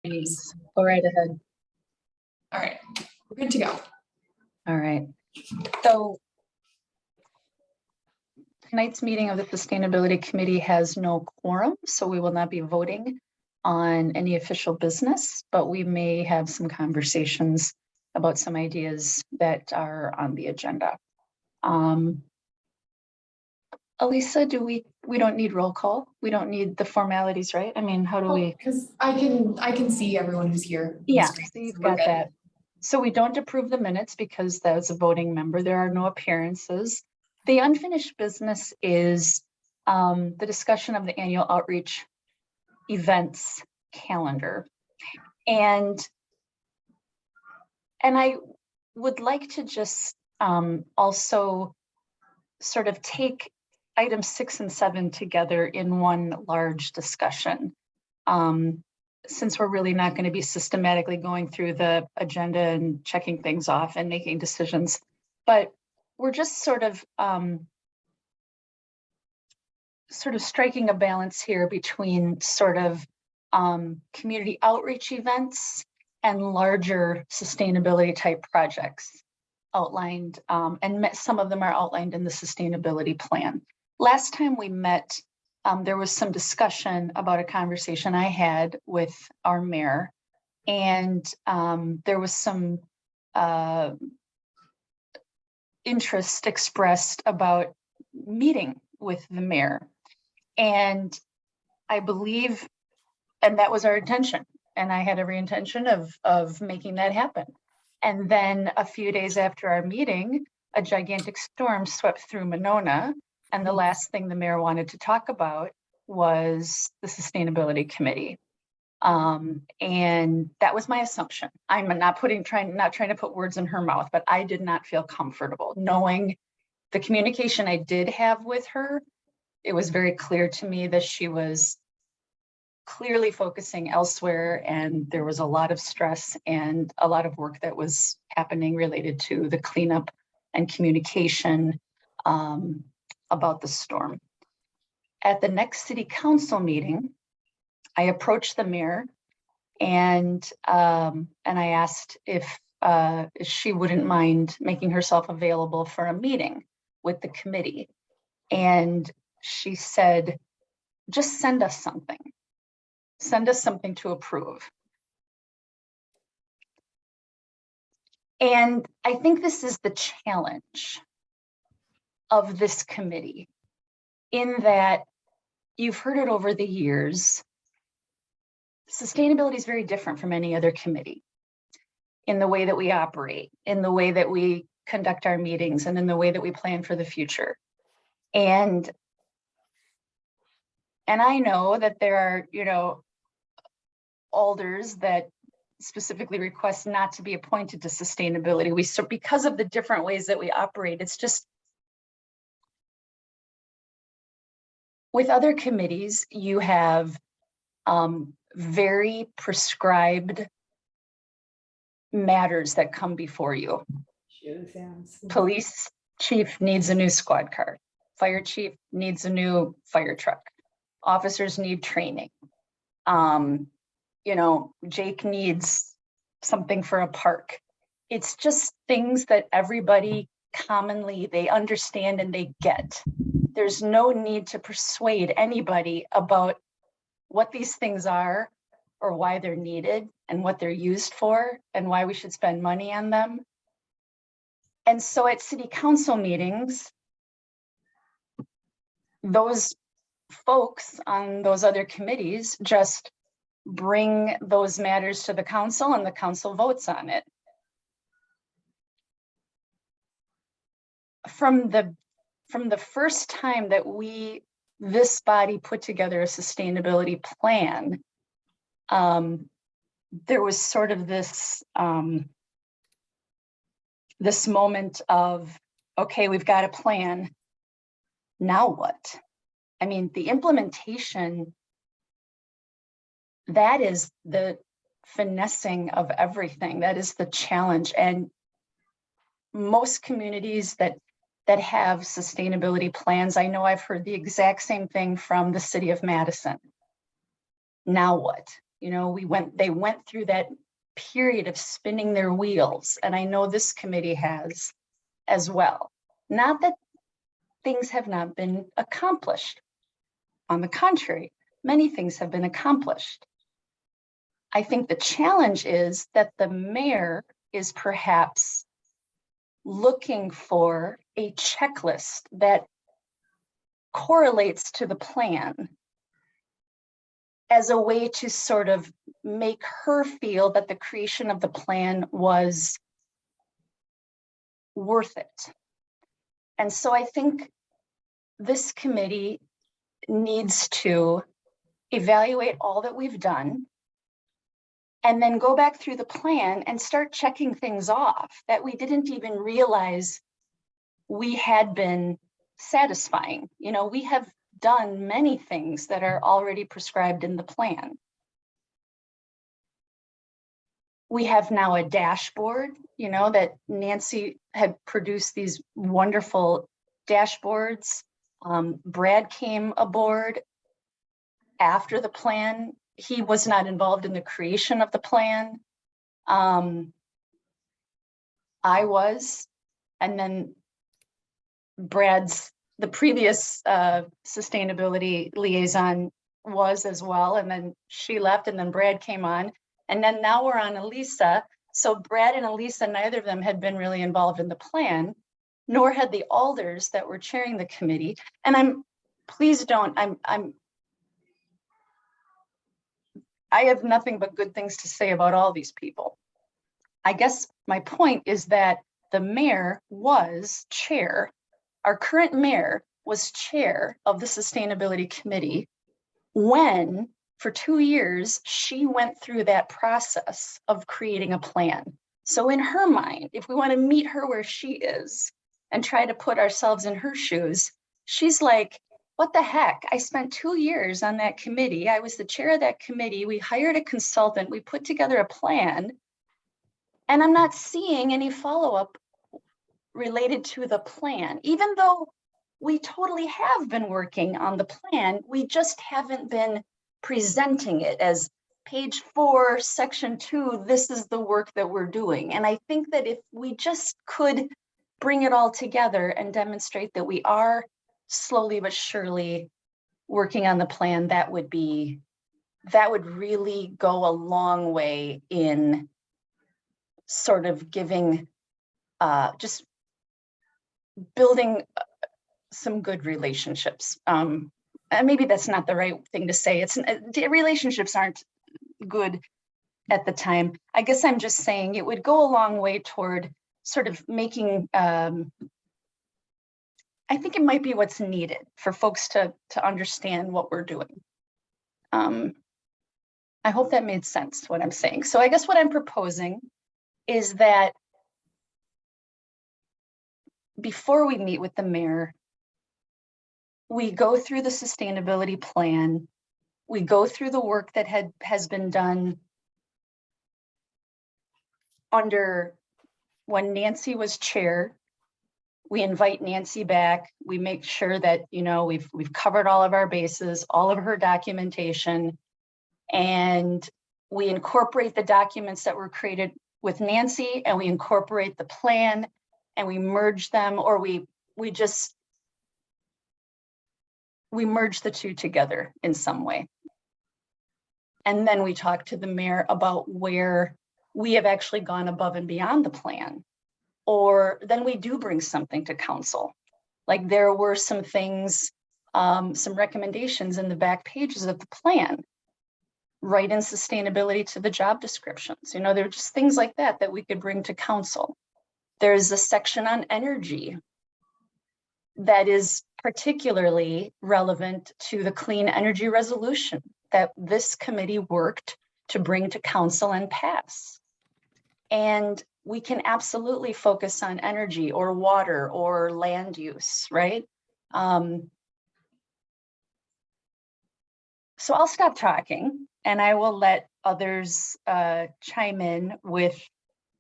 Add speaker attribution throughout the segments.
Speaker 1: Please go right ahead.
Speaker 2: All right, we're good to go.
Speaker 1: All right. So tonight's meeting of the Sustainability Committee has no quorum, so we will not be voting on any official business, but we may have some conversations about some ideas that are on the agenda. Elisa, we don't need roll call. We don't need the formalities, right? I mean, how do we?
Speaker 2: Because I can see everyone who's here.
Speaker 1: Yeah, so you've got that. So we don't approve the minutes because that's a voting member. There are no appearances. The unfinished business is the discussion of the annual outreach events calendar. And I would like to just also sort of take items 6 and 7 together in one large discussion. Since we're really not going to be systematically going through the agenda and checking things off and making decisions, but we're just sort of striking a balance here between sort of community outreach events and larger sustainability type projects outlined, and some of them are outlined in the sustainability plan. Last time we met, there was some discussion about a conversation I had with our mayor, and there was some interest expressed about meeting with the mayor. And I believe, and that was our intention, and I had every intention of making that happen. And then a few days after our meeting, a gigantic storm swept through Monona. And the last thing the mayor wanted to talk about was the Sustainability Committee. And that was my assumption. I'm not trying to put words in her mouth, but I did not feel comfortable knowing the communication I did have with her. It was very clear to me that she was clearly focusing elsewhere, and there was a lot of stress and a lot of work that was happening related to the cleanup and communication about the storm. At the next city council meeting, I approached the mayor and I asked if she wouldn't mind making herself available for a meeting with the committee. And she said, just send us something. Send us something to approve. And I think this is the challenge of this committee, in that you've heard it over the years. Sustainability is very different from any other committee in the way that we operate, in the way that we conduct our meetings, and in the way that we plan for the future. And I know that there are, alders that specifically request not to be appointed to sustainability. Because of the different ways that we operate, it's just, with other committees, you have very prescribed matters that come before you. Police chief needs a new squad car. Fire chief needs a new fire truck. Officers need training. Jake needs something for a park. It's just things that everybody commonly, they understand and they get. There's no need to persuade anybody about what these things are or why they're needed and what they're used for and why we should spend money on them. And so at city council meetings, those folks on those other committees just bring those matters to the council and the council votes on it. From the first time that this body put together a sustainability plan, there was sort of this moment of, okay, we've got a plan. Now what? I mean, the implementation, that is the finessing of everything. That is the challenge. And most communities that have sustainability plans, I know I've heard the exact same thing from the city of Madison. Now what? You know, they went through that period of spinning their wheels, and I know this committee has as well. Not that things have not been accomplished. On the contrary, many things have been accomplished. I think the challenge is that the mayor is perhaps looking for a checklist that correlates to the plan as a way to sort of make her feel that the creation of the plan was worth it. And so I think this committee needs to evaluate all that we've done and then go back through the plan and start checking things off that we didn't even realize we had been satisfying. You know, we have done many things that are already prescribed in the plan. We have now a dashboard, you know, that Nancy had produced these wonderful dashboards. Brad came aboard after the plan. He was not involved in the creation of the plan. I was, and then the previous sustainability liaison was as well, and then she left, and then Brad came on, and then now we're on Elisa. So Brad and Elisa, neither of them had been really involved in the plan, nor had the alders that were chairing the committee. And I have nothing but good things to say about all these people. I guess my point is that the mayor was chair. Our current mayor was chair of the sustainability committee when, for 2 years, she went through that process of creating a plan. So in her mind, if we want to meet her where she is and try to put ourselves in her shoes, she's like, what the heck? I spent 2 years on that committee. I was the chair of that committee. We hired a consultant. We put together a plan. And I'm not seeing any follow-up related to the plan, even though we totally have been working on the plan. We just haven't been presenting it as page 4, section 2, this is the work that we're doing. And I think that if we just could bring it all together and demonstrate that we are slowly but surely working on the plan, that would really go a long way in sort of giving, just building some good relationships. And maybe that's not the right thing to say. Relationships aren't good at the time. I guess I'm just saying it would go a long way toward sort of making, I think it might be what's needed for folks to understand what we're doing. I hope that made sense, what I'm saying. So I guess what I'm proposing is that before we meet with the mayor, we go through the sustainability plan, we go through the work that has been done under when Nancy was chair. We invite Nancy back. We make sure that, you know, we've covered all of our bases, all of her documentation, and we incorporate the documents that were created with Nancy, and we incorporate the plan, and we merge them, or we merge the two together in some way. And then we talk to the mayor about where we have actually gone above and beyond the plan. Or then we do bring something to council. Like there were some things, some recommendations in the back pages of the plan, right in sustainability to the job descriptions. You know, there are just things like that that we could bring to council. There's a section on energy that is particularly relevant to the clean energy resolution that this committee worked to bring to council and pass. And we can absolutely focus on energy or water or land use, right? So I'll stop talking and I will let others chime in with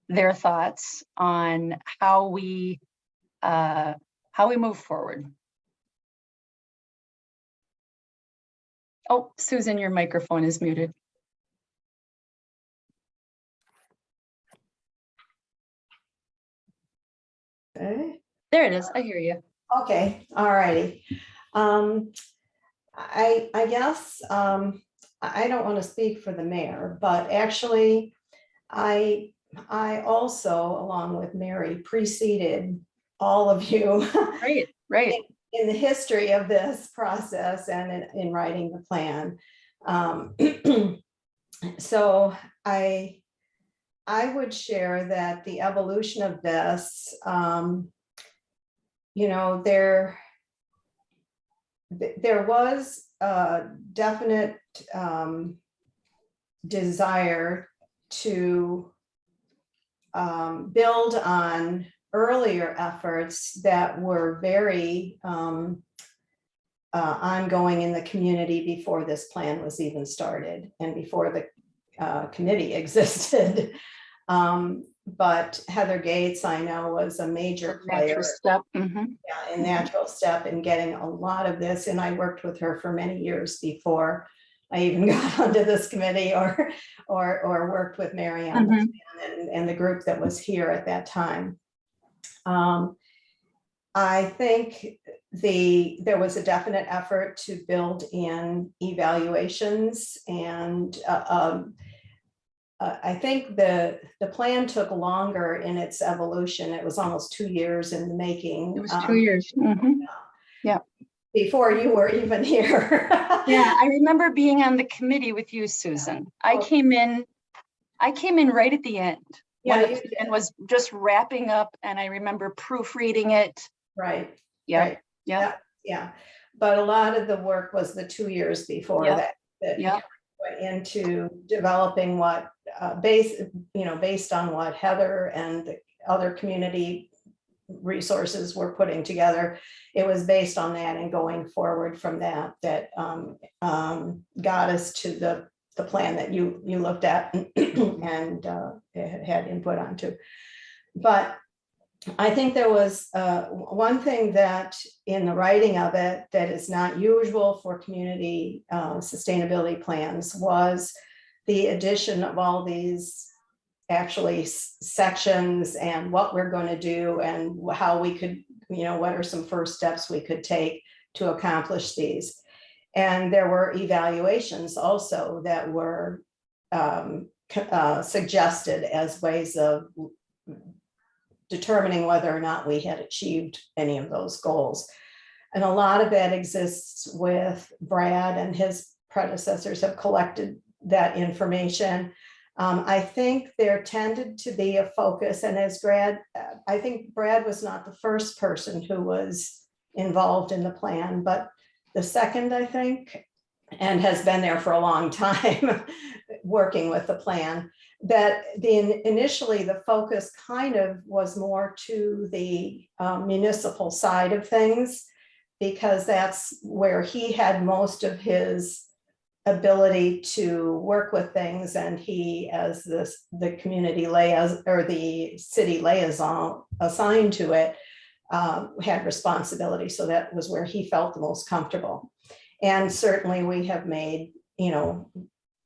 Speaker 1: their thoughts on how we move forward. Oh, Susan, your microphone is muted.
Speaker 3: Okay.
Speaker 1: There it is. I hear you.
Speaker 3: Okay, all righty. I guess I don't want to speak for the mayor, but actually I also, along with Mary, preceded all of you
Speaker 1: Right, right.
Speaker 3: in the history of this process and in writing the plan. So I would share that the evolution of this, you know, there was a definite desire to build on earlier efforts that were very ongoing in the community before this plan was even started and before the committee existed. But Heather Gates, I know, was a major player.
Speaker 1: Natural step. Mhm.
Speaker 3: Yeah, a natural step in getting a lot of this. And I worked with her for many years before I even got onto this committee or worked with Mary on this and the group that was here at that time. I think there was a definite effort to build in evaluations, and I think the plan took longer in its evolution. It was almost 2 years in the making.
Speaker 1: It was 2 years. Mhm. Yeah.
Speaker 3: Before you were even here.
Speaker 1: Yeah, I remember being on the committee with you, Susan. I came in right at the end.
Speaker 3: Yeah,
Speaker 1: When the plan was just wrapping up, and I remember proofreading it.
Speaker 3: Right.
Speaker 1: Yeah.
Speaker 3: Right.
Speaker 1: Yeah.
Speaker 3: Yeah. But a lot of the work was the 2 years before
Speaker 1: Yeah.
Speaker 3: that
Speaker 1: Yeah.
Speaker 3: went into developing what based on what Heather and the other community resources were putting together. It was based on that and going forward from that got us to the plan that you looked at and had input onto. But I think there was one thing that in the writing of it that is not usual for community sustainability plans was the addition of all these actually sections and what we're going to do and how we could, what are some first steps we could take to accomplish these. And there were evaluations also that were suggested as ways of determining whether or not we had achieved any of those goals. And a lot of that exists with Brad, and his predecessors have collected that information. I think there tended to be a focus, and as I think Brad was not the first person who was involved in the plan, but the second, I think, and has been there for a long time working with the plan, that initially the focus kind of was more to the municipal side of things, because that's where he had most of his ability to work with things, and he, as the community liaison or the city liaison assigned to it, had responsibility. So that was where he felt the most comfortable. And certainly we have made,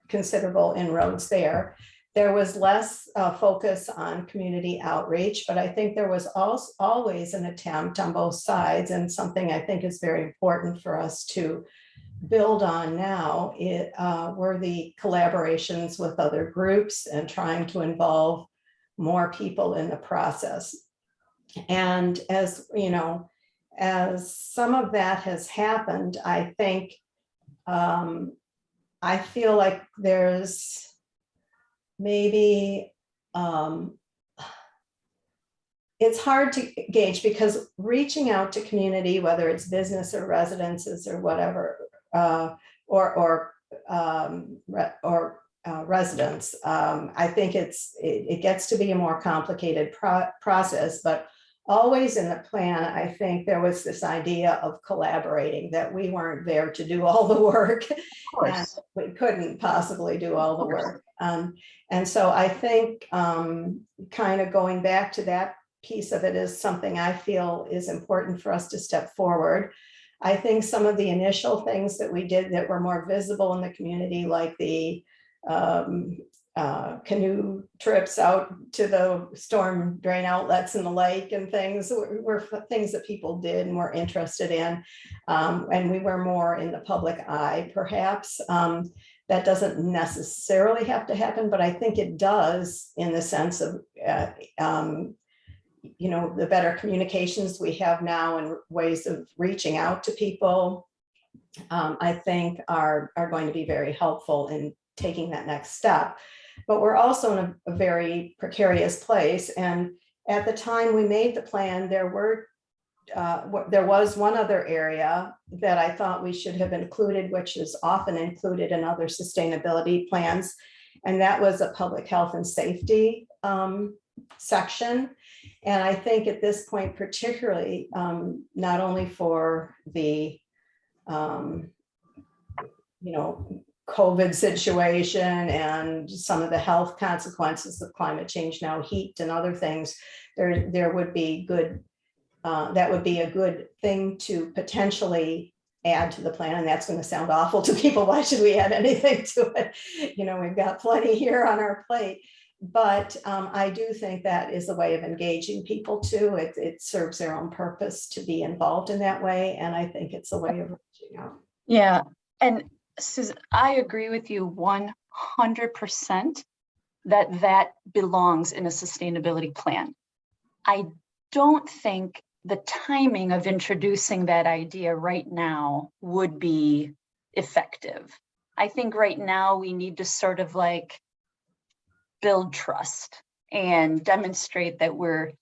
Speaker 3: considerable inroads there. There was less focus on community outreach, but I think there was also always an attempt on both sides, and something I think is very important for us to build on now were the collaborations with other groups and trying to involve more people in the process. And as some of that has happened, I think I feel like there's maybe it's hard to gauge, because reaching out to community, whether it's business or residences or whatever, or residents, I think it gets to be a more complicated process. But always in the plan, I think there was this idea of collaborating, that we weren't there to do all the work, and we couldn't possibly do all the work. And so I think kind of going back to that piece of it is something I feel is important for us to step forward. I think some of the initial things that we did that were more visible in the community, like the canoe trips out to the storm drain outlets in the lake and things were things that people did and were interested in. And we were more in the public eye, perhaps. That doesn't necessarily have to happen, but I think it does in the sense of, you know, the better communications we have now and ways of reaching out to people, I think are going to be very helpful in taking that next step. But we're also in a very precarious place. And at the time we made the plan, there was one other area that I thought we should have included, which is often included in other sustainability plans. And that was a public health and safety section. And I think at this point, particularly, not only for the, you know, COVID situation and some of the health consequences of climate change now, heat and other things, there would be good, that would be a good thing to potentially add to the plan. And that's going to sound awful to people. Why should we add anything to it? You know, we've got plenty here on our plate. But I do think that is a way of engaging people too. It serves their own purpose to be involved in that way. And I think it's a way of reaching out.
Speaker 1: Yeah. And Susan, I agree with you 100% that belongs in a sustainability plan. I don't think the timing of introducing that idea right now would be effective. I think right now we need to sort of like build trust and demonstrate that we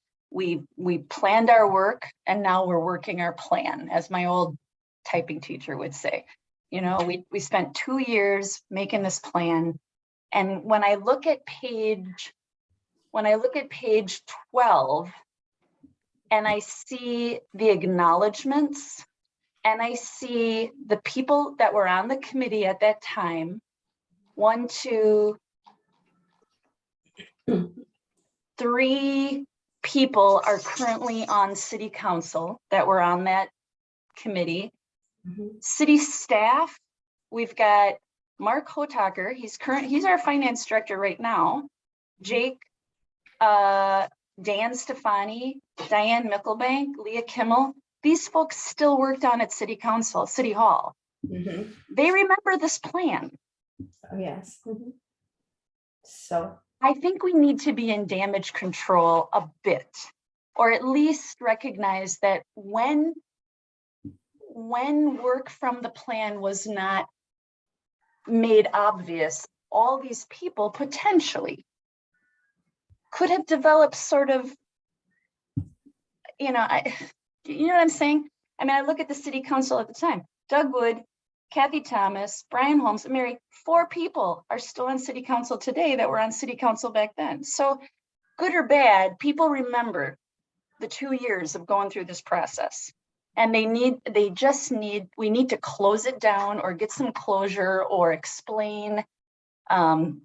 Speaker 1: planned our work and now we're working our plan, as my old typing teacher would say. You know, we spent 2 years making this plan. And when I look at page 12 and I see the acknowledgements and I see the people that were on the committee at that time, 1, 2, 3 people are currently on city council that were on that committee. City staff, we've got Mark Hotaker, he's our finance director right now. Jake, Dan Stefani, Diane Mickelbank, Leah Kimmel, these folks still worked on at city council, city hall. They remember this plan.
Speaker 3: Oh, yes. So
Speaker 1: I think we need to be in damage control a bit, or at least recognize that when work from the plan was not made obvious, all these people potentially could have developed sort of, you know what I'm saying? I mean, I look at the city council at the time, Doug Wood, Kathy Thomas, Brian Holmes, Mary, 4 people are still on city council today that were on city council back then. So good or bad, people remember the 2 years of going through this process. And we need to close it down or get some closure or explain. I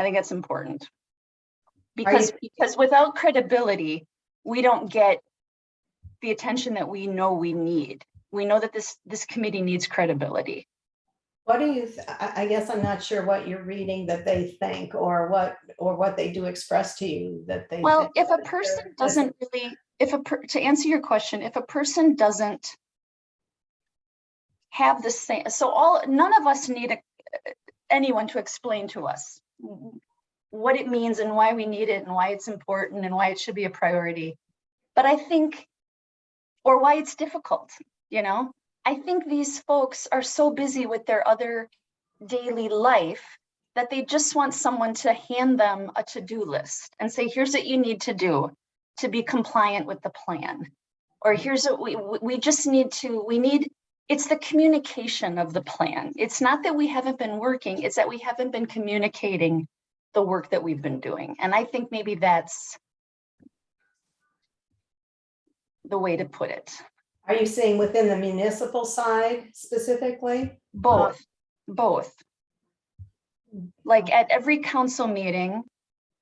Speaker 1: think that's important. Because without credibility, we don't get the attention that we know we need. We know that this committee needs credibility.
Speaker 3: what do you, I guess I'm not sure what you're reading that they think or what they do express to you that they
Speaker 1: Well,
Speaker 3: think
Speaker 1: if a person doesn't really, to answer your question, if a person doesn't have the same, none of us need anyone to explain to us what it means and why we need it and why it's important and why it should be a priority. But I think, or why it's difficult, you know? I think these folks are so busy with their other daily life that they just want someone to hand them a to-do list and say, here's what you need to do to be compliant with the plan. Or here's what we just need to, it's the communication of the plan. It's not that we haven't been working, it's that we haven't been communicating the work that we've been doing. And I think maybe that's the way to put it.
Speaker 3: Are you saying within the municipal side specifically?
Speaker 1: Both. Like at every council meeting,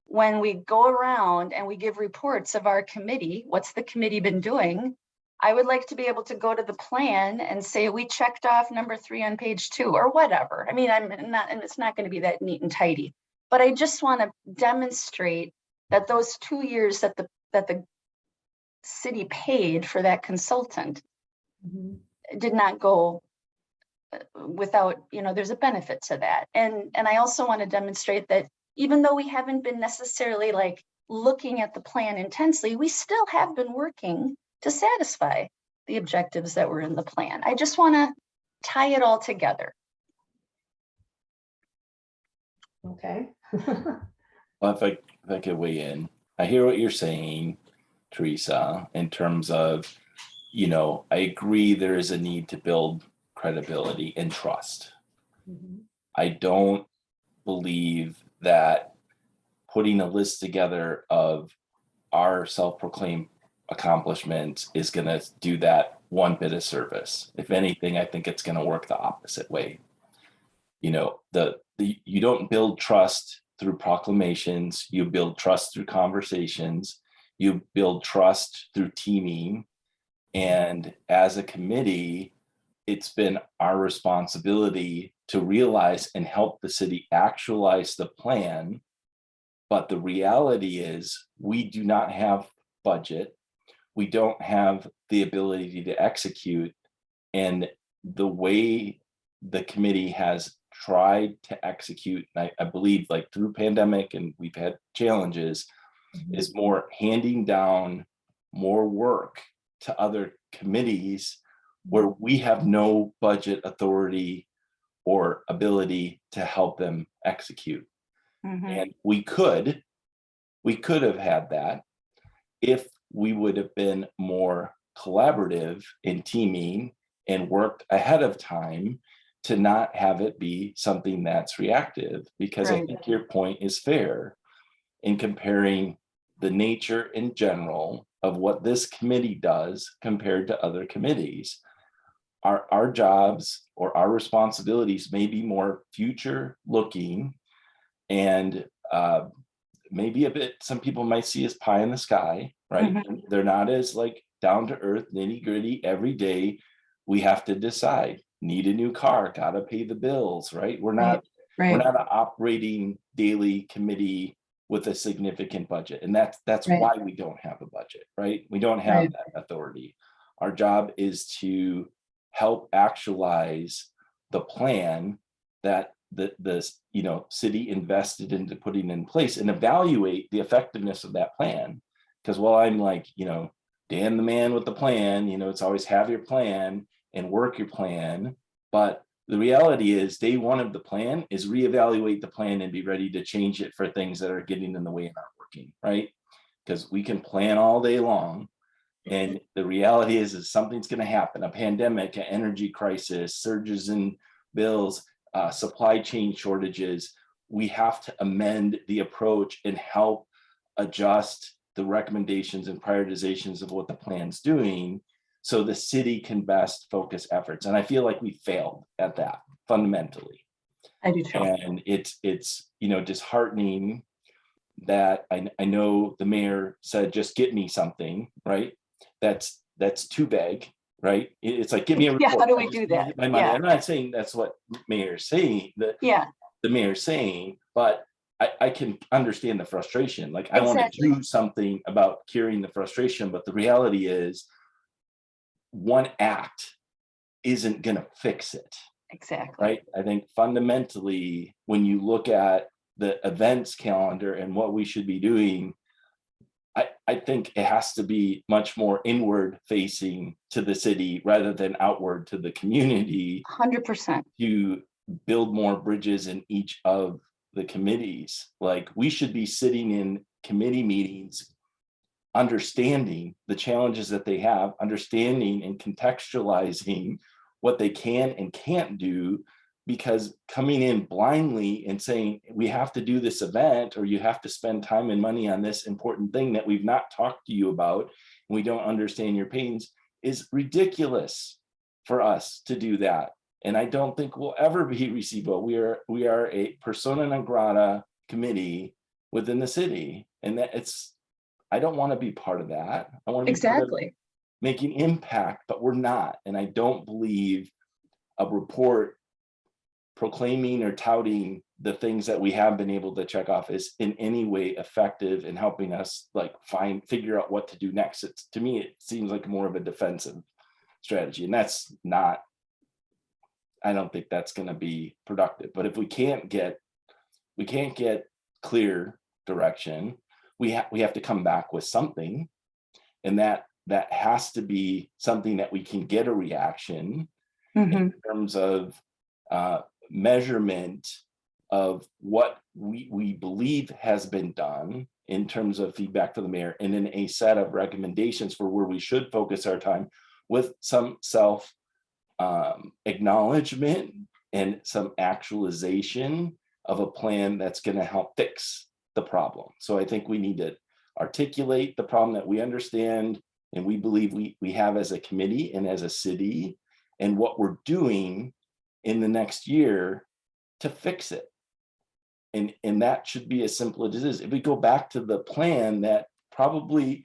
Speaker 1: when we go around and we give reports of our committee, what's the committee been doing? I would like to be able to go to the plan and say, we checked off number 3 on page 2 or whatever. I mean, I'm not, and it's not going to be that neat and tidy, but I just want to demonstrate that those 2 years that the city paid for that consultant did not go without, there's a benefit to that. And I also want to demonstrate that even though we haven't been necessarily like looking at the plan intensely, we still have been working to satisfy the objectives that were in the plan. I just want to tie it all together.
Speaker 3: Okay.
Speaker 4: Well, if I could weigh in, I hear what you're saying, Teresa, in terms of, I agree there is a need to build credibility and trust. I don't believe that putting a list together of our self-proclaimed accomplishments is going to do that one bit of service. If anything, I think it's going to work the opposite way. You don't build trust through proclamations. You build trust through conversations. You build trust through teaming. And as a committee, it's been our responsibility to realize and help the city actualize the plan. But the reality is we do not have budget. We don't have the ability to execute. And the way the committee has tried to execute, I believe like through pandemic, and we've had challenges, is more handing down more work to other committees where we have no budget authority or ability to help them execute. And we could have had that if we would have been more collaborative in teaming and worked ahead of time to not have it be something that's reactive, because I think your point is fair in comparing the nature in general of what this committee does compared to other committees. Our jobs or our responsibilities may be more future looking, and maybe a bit, some people might see as pie in the sky, right? They're not as like down to earth, nitty gritty. Every day we have to decide, need a new car, gotta pay the bills, right? We're not an operating daily committee with a significant budget. And that's why we don't have a budget, right? We don't have that authority. Our job is to help actualize the plan that the city invested into putting in place, and evaluate the effectiveness of that plan. Because while I'm like, Dan the man with the plan, it's always have your plan and work your plan. But the reality is day one of the plan is reevaluate the plan and be ready to change it for things that are getting in the way and aren't working, right? Because we can plan all day long. And the reality is something's going to happen, a pandemic, an energy crisis, surges in bills, supply chain shortages. We have to amend the approach and help adjust the recommendations and prioritizations of what the plan's doing so the city can best focus efforts. And I feel like we failed at that fundamentally.
Speaker 1: I do too.
Speaker 4: And it's disheartening that I know the mayor said, just get me something, right? That's too vague, right? It's like, give me a report.
Speaker 1: How do we do that?
Speaker 4: My money. I'm not saying that's what mayor's saying, the mayor's saying, but I can understand the frustration. Like I want to do something about curing the frustration, but the reality is one act isn't going to fix it.
Speaker 1: Exactly.
Speaker 4: Right. I think fundamentally, when you look at the events calendar and what we should be doing, I think it has to be much more inward facing to the city rather than outward to the community.
Speaker 1: 100%.
Speaker 4: To build more bridges in each of the committees. Like we should be sitting in committee meetings, understanding the challenges that they have, understanding and contextualizing what they can and can't do, because coming in blindly and saying we have to do this event or you have to spend time and money on this important thing that we've not talked to you about and we don't understand your pains is ridiculous for us to do that. And I don't think we'll ever be receivable. We are a persona non grata committee within the city, and that I don't want to be part of that. I want to be part of making impact, but we're not. And I don't believe a report proclaiming or touting the things that we have been able to check off is in any way effective in helping us like figure out what to do next. It's, to me, it seems like more of a defensive strategy, and that's not, I don't think that's going to be productive. But if we can't get clear direction, we have to come back with something, and that has to be something that we can get a reaction in terms of measurement of what we believe has been done in terms of feedback for the mayor, and then a set of recommendations for where we should focus our time with some self acknowledgement and some actualization of a plan that's going to help fix the problem. So I think we need to articulate the problem that we understand and we believe we have as a committee and as a city, and what we're doing in the next year to fix it. And that should be as simple as it is. If we go back to the plan that probably,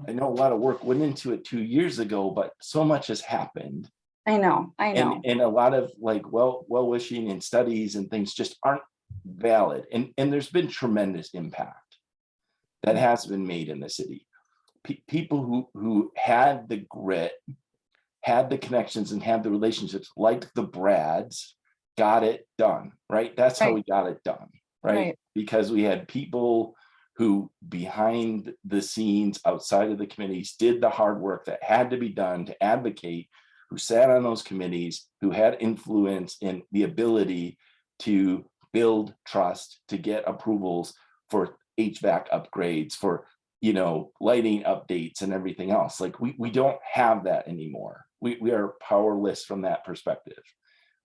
Speaker 4: I know a lot of work went into it 2 years ago, but so much has happened.
Speaker 1: I know.
Speaker 4: And a lot of like well-wishing and studies and things just aren't valid. And there's been tremendous impact that has been made in the city. People who had the grit, had the connections, and had the relationships, like the Brads, got it done, right? That's how we got it done, right? Because we had people who behind the scenes, outside of the committees, did the hard work that had to be done to advocate, who sat on those committees, who had influence and the ability to build trust, to get approvals for HVAC upgrades, for lighting updates and everything else. Like we don't have that anymore. We are powerless from that perspective.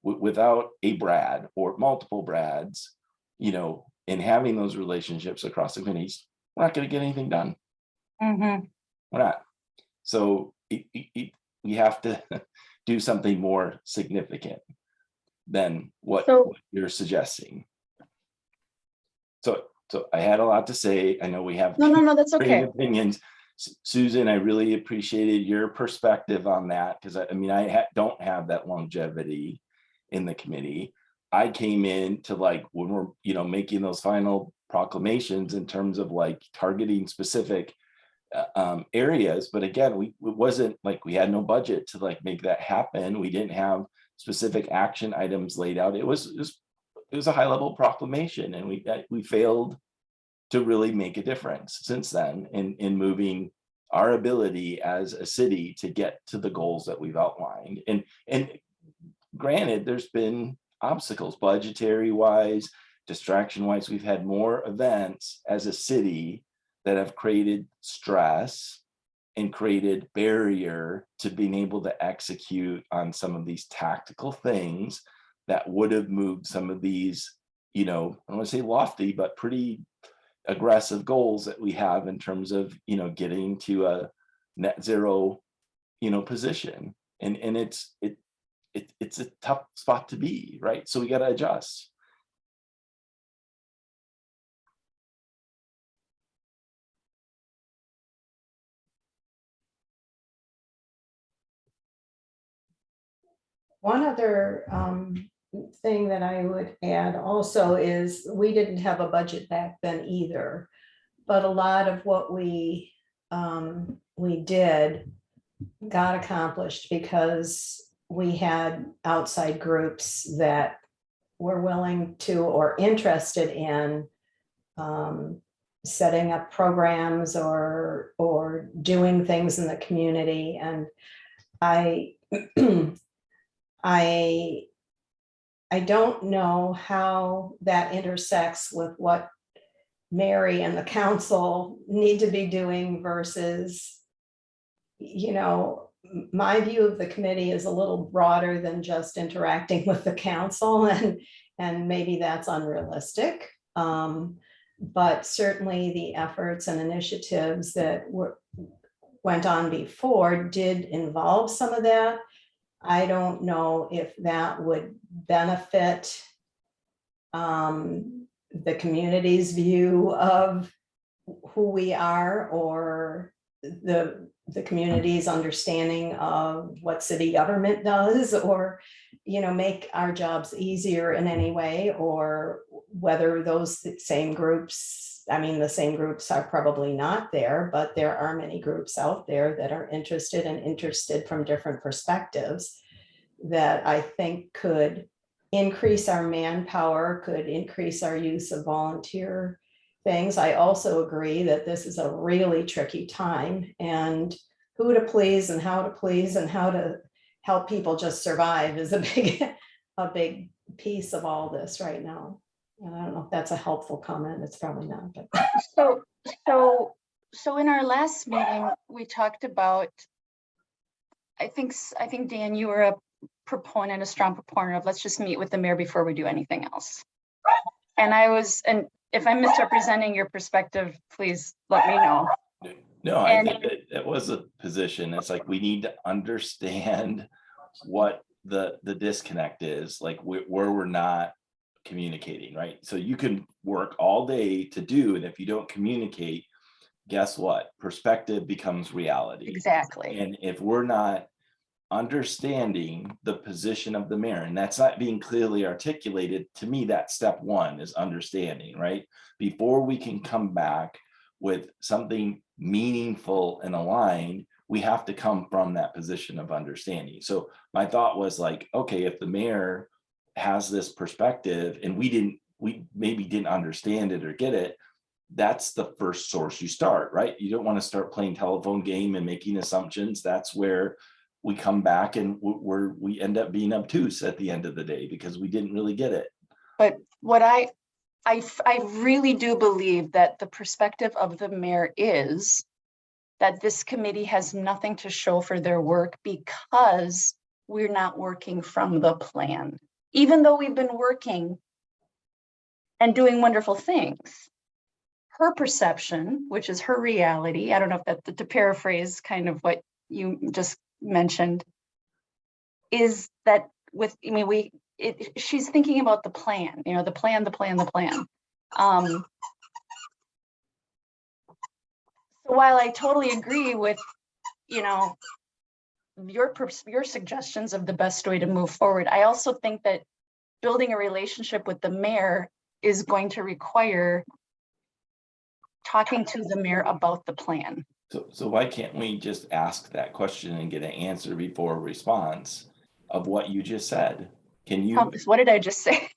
Speaker 4: Without a Brad or multiple Brads, and having those relationships across the committees, we're not going to get anything done. We're not. So we have to do something more significant than what you're suggesting. So I had a lot to say. I know we have
Speaker 1: no, that's okay.
Speaker 4: opinions. Susan, I really appreciated your perspective on that, because I don't have that longevity in the committee. I came in to when we're making those final proclamations in terms of targeting specific areas, but again, it wasn't like we had no budget to make that happen. We didn't have specific action items laid out. It was a high level proclamation, and we failed to really make a difference since then in moving our ability as a city to get to the goals that we've outlined. And granted, there's been obstacles budgetary wise, distraction wise. We've had more events as a city that have created stress and created barrier to being able to execute on some of these tactical things that would have moved some of these, I don't want to say lofty, but pretty aggressive goals that we have in terms of, getting to a net zero, position. And it's a tough spot to be, right? So we got to adjust.
Speaker 3: One other thing that I would add also is we didn't have a budget back then either, but a lot of what we did got accomplished because we had outside groups that were willing to or interested in setting up programs or doing things in the community. And I don't know how that intersects with what Mary and the council need to be doing versus, my view of the committee is a little broader than just interacting with the council, and maybe that's unrealistic. But certainly the efforts and initiatives that went on before did involve some of that. I don't know if that would benefit the community's view of who we are or the community's understanding of what city government does, or, make our jobs easier in any way, or whether those same groups, the same groups are probably not there, but there are many groups out there that are interested from different perspectives that I think could increase our manpower, could increase our use of volunteer things. I also agree that this is a really tricky time, and who to please and how to help people just survive is a big piece of all this right now. And I don't know if that's a helpful comment. It's probably not, but.
Speaker 1: So in our last meeting, we talked about, I think Dan, you were a strong proponent of, let's just meet with the mayor before we do anything else. And if I'm misrepresenting your perspective, please let me know.
Speaker 4: No, I think that was a position. It's like, we need to understand what the disconnect is, like where we're not communicating, right? So you can work all day to do, and if you don't communicate, guess what? Perspective becomes reality.
Speaker 1: Exactly.
Speaker 4: And if we're not understanding the position of the mayor, and that's not being clearly articulated, to me, that step one is understanding, right? Before we can come back with something meaningful and aligned, we have to come from that position of understanding. So my thought was like, okay, if the mayor has this perspective and we maybe didn't understand it or get it, that's the first source you start, right? You don't want to start playing telephone game and making assumptions. That's where we come back and we end up being obtuse at the end of the day because we didn't really get it.
Speaker 1: But what I really do believe that the perspective of the mayor is that this committee has nothing to show for their work because we're not working from the plan. Even though we've been working and doing wonderful things, her perception, which is her reality, I don't know if to paraphrase kind of what you just mentioned, is that she's thinking about the plan, the plan. So while I totally agree with, your suggestions of the best way to move forward, I also think that building a relationship with the mayor is going to require talking to the mayor about the plan.
Speaker 4: So why can't we just ask that question and get an answer before a response of what you just said? Can you?
Speaker 1: What did I just say?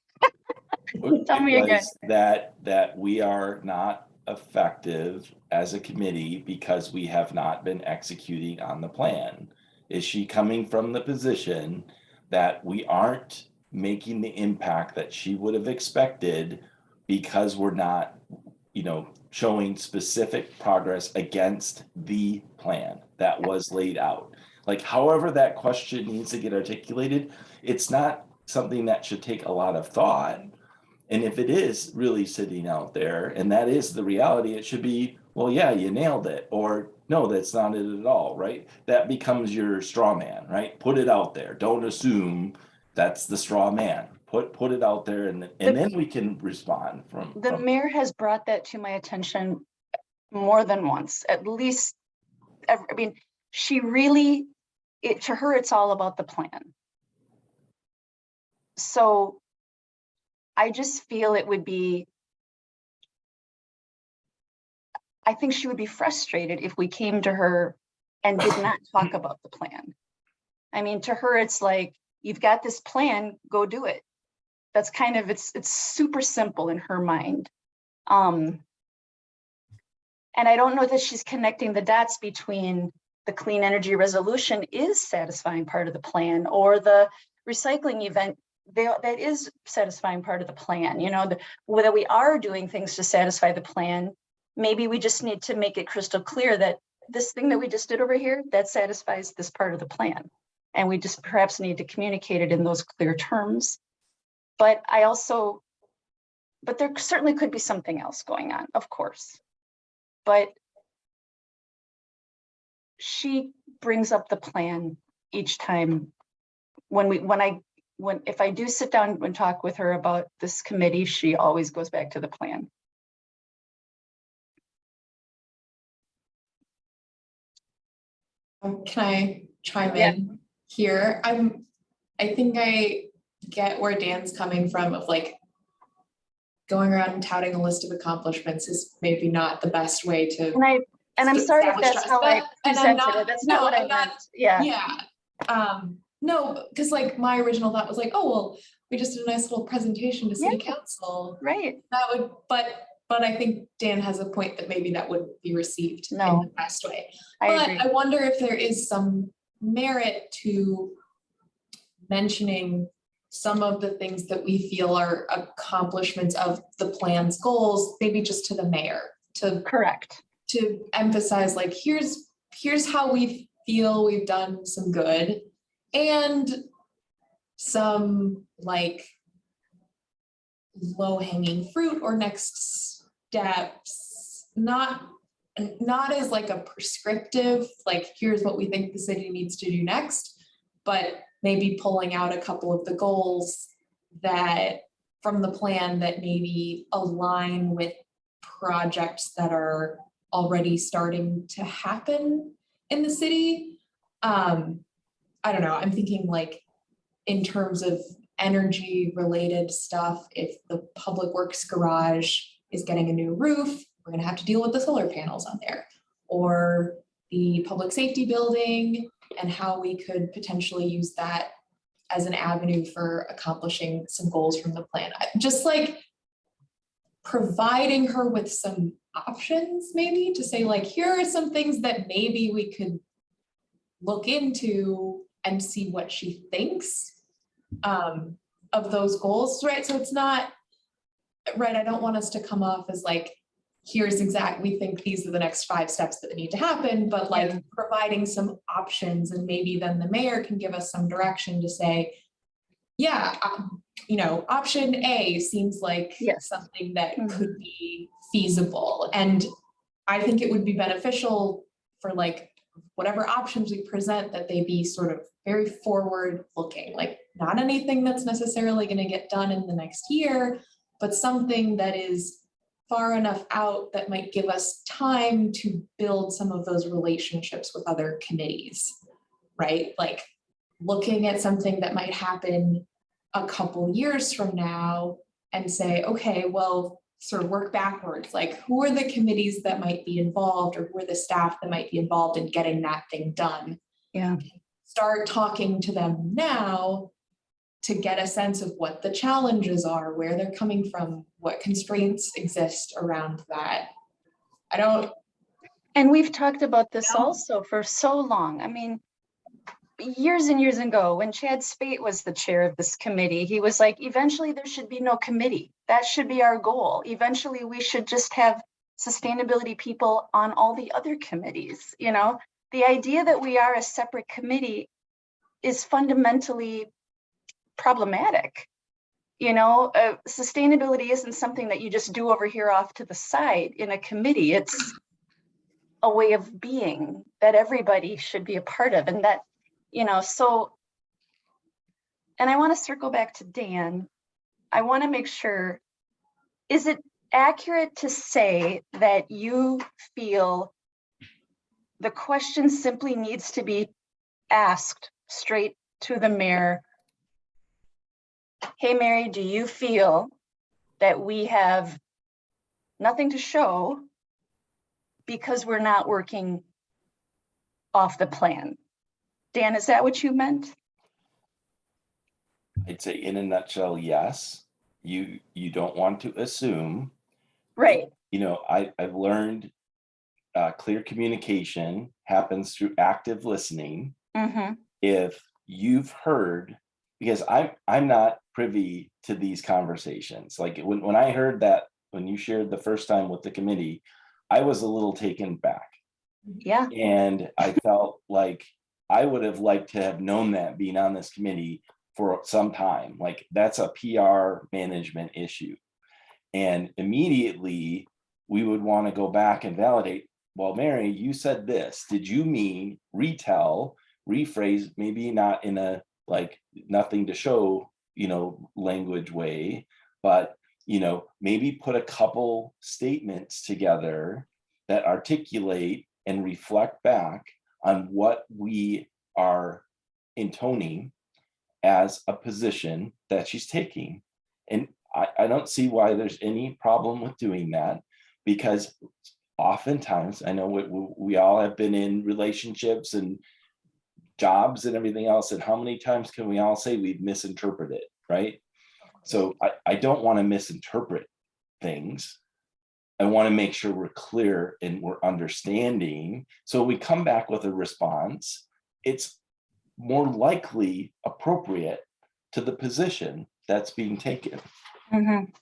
Speaker 1: Tell me again.
Speaker 4: That we are not effective as a committee because we have not been executing on the plan. Is she coming from the position that we aren't making the impact that she would have expected because we're not, showing specific progress against the plan that was laid out? Like, however that question needs to get articulated, it's not something that should take a lot of thought. And if it is really sitting out there and that is the reality, it should be, well, yeah, you nailed it, or no, that's not it at all, right? That becomes your straw man, right? Put it out there. Don't assume that's the straw man. Put it out there, and then we can respond from.
Speaker 1: The mayor has brought that to my attention more than once, at least. She really, to her, it's all about the plan. So I just feel I think she would be frustrated if we came to her and did not talk about the plan. To her, it's like, you've got this plan, go do it. That's kind of, it's super simple in her mind. And I don't know that she's connecting the dots between the clean energy resolution is satisfying part of the plan, or the recycling event that is satisfying part of the plan. Whether we are doing things to satisfy the plan, maybe we just need to make it crystal clear that this thing that we just did over here, that satisfies this part of the plan. And we just perhaps need to communicate it in those clear terms. But there certainly could be something else going on, of course. But she brings up the plan each time if I do sit down and talk with her about this committee, she always goes back to the plan.
Speaker 2: Can I chime
Speaker 1: Yeah.
Speaker 2: in here? I think I get where Dan's coming from of like going around and touting a list of accomplishments is maybe not the best way to.
Speaker 1: And I'm sorry if
Speaker 2: establish
Speaker 1: that's
Speaker 2: trust,
Speaker 1: how I
Speaker 2: and I'm
Speaker 1: presented it. That's not
Speaker 2: no,
Speaker 1: what I
Speaker 2: I'm not-
Speaker 1: meant. Yeah,
Speaker 2: Yeah, no, because like my original thought was like, oh, well, we just did a nice little presentation to city council.
Speaker 1: right.
Speaker 2: That would, but I think Dan has a point that maybe that wouldn't be received in
Speaker 1: No.
Speaker 2: the best way.
Speaker 1: I
Speaker 2: But
Speaker 1: agree.
Speaker 2: I wonder if there is some merit to mentioning some of the things that we feel are accomplishments of the plan's goals, maybe just to the mayor,
Speaker 1: Correct.
Speaker 2: to emphasize like, here's how we feel we've done some good, and some like low hanging fruit or next steps, not as like a prescriptive, like here's what we think the city needs to do next, but maybe pulling out a couple of the goals that from the plan that maybe align with projects that are already starting to happen in the city. I don't know, I'm thinking like in terms of energy related stuff, if the public works garage is getting a new roof, we're gonna have to deal with the solar panels on there. Or the public safety building and how we could potentially use that as an avenue for accomplishing some goals from the plan. Just like providing her with some options, maybe to say like, here are some things that maybe we could look into and see what she thinks of those goals, right? So it's not, right, I don't want us to come off as like, we think these are the next 5 steps that need to happen, but like providing some options, and maybe then the mayor can give us some direction to say, yeah, option A seems like something that could be feasible. And I think it would be beneficial for like whatever options we present, that they be sort of very forward looking, like not anything that's necessarily going to get done in the next year, but something that is far enough out that might give us time to build some of those relationships with other committees, right? Like looking at something that might happen a couple years from now and say, okay, well, sort of work backwards, like who are the committees that might be involved, or who are the staff that might be involved in getting that thing done?
Speaker 1: Yeah.
Speaker 2: Start talking to them now to get a sense of what the challenges are, where they're coming from, what constraints exist around that.
Speaker 1: And we've talked about this
Speaker 2: No.
Speaker 1: also for so long. I mean, years and years ago, when Chad Spate was the chair of this committee, he was like, eventually there should be no committee. That should be our goal. Eventually we should just have sustainability people on all the other committees. The idea that we are a separate committee is fundamentally problematic. Sustainability isn't something that you just do over here off to the side in a committee. It's a way of being that everybody should be a part of. And that, so, and I want to circle back to Dan. I want to make sure, is it accurate to say that you feel the question simply needs to be asked straight to the mayor? Hey, Mary, do you feel that we have nothing to show because we're not working off the plan? Dan, is that what you meant?
Speaker 4: I'd say in a nutshell, yes. You don't want to assume.
Speaker 1: Right.
Speaker 4: I've learned clear communication happens through active listening.
Speaker 1: Mm-hmm.
Speaker 4: If you've heard, because I'm not privy to these conversations. Like when I heard that, when you shared the first time with the committee, I was a little taken back.
Speaker 1: Yeah.
Speaker 4: And I felt like I would have liked to have known that being on this committee for some time. Like that's a PR management issue. And immediately we would want to go back and validate, well, Mary, you said this. Did you mean retell, rephrase, maybe not in a like nothing to show, language way, but, maybe put a couple statements together that articulate and reflect back on what we are intoning as a position that she's taking. And I don't see why there's any problem with doing that, because oftentimes, I know we all have been in relationships and jobs and everything else, and how many times can we all say we've misinterpreted, right? So I don't want to misinterpret things. I want to make sure we're clear and we're understanding. So we come back with a response, it's more likely appropriate to the position that's being taken.
Speaker 1: Mhm.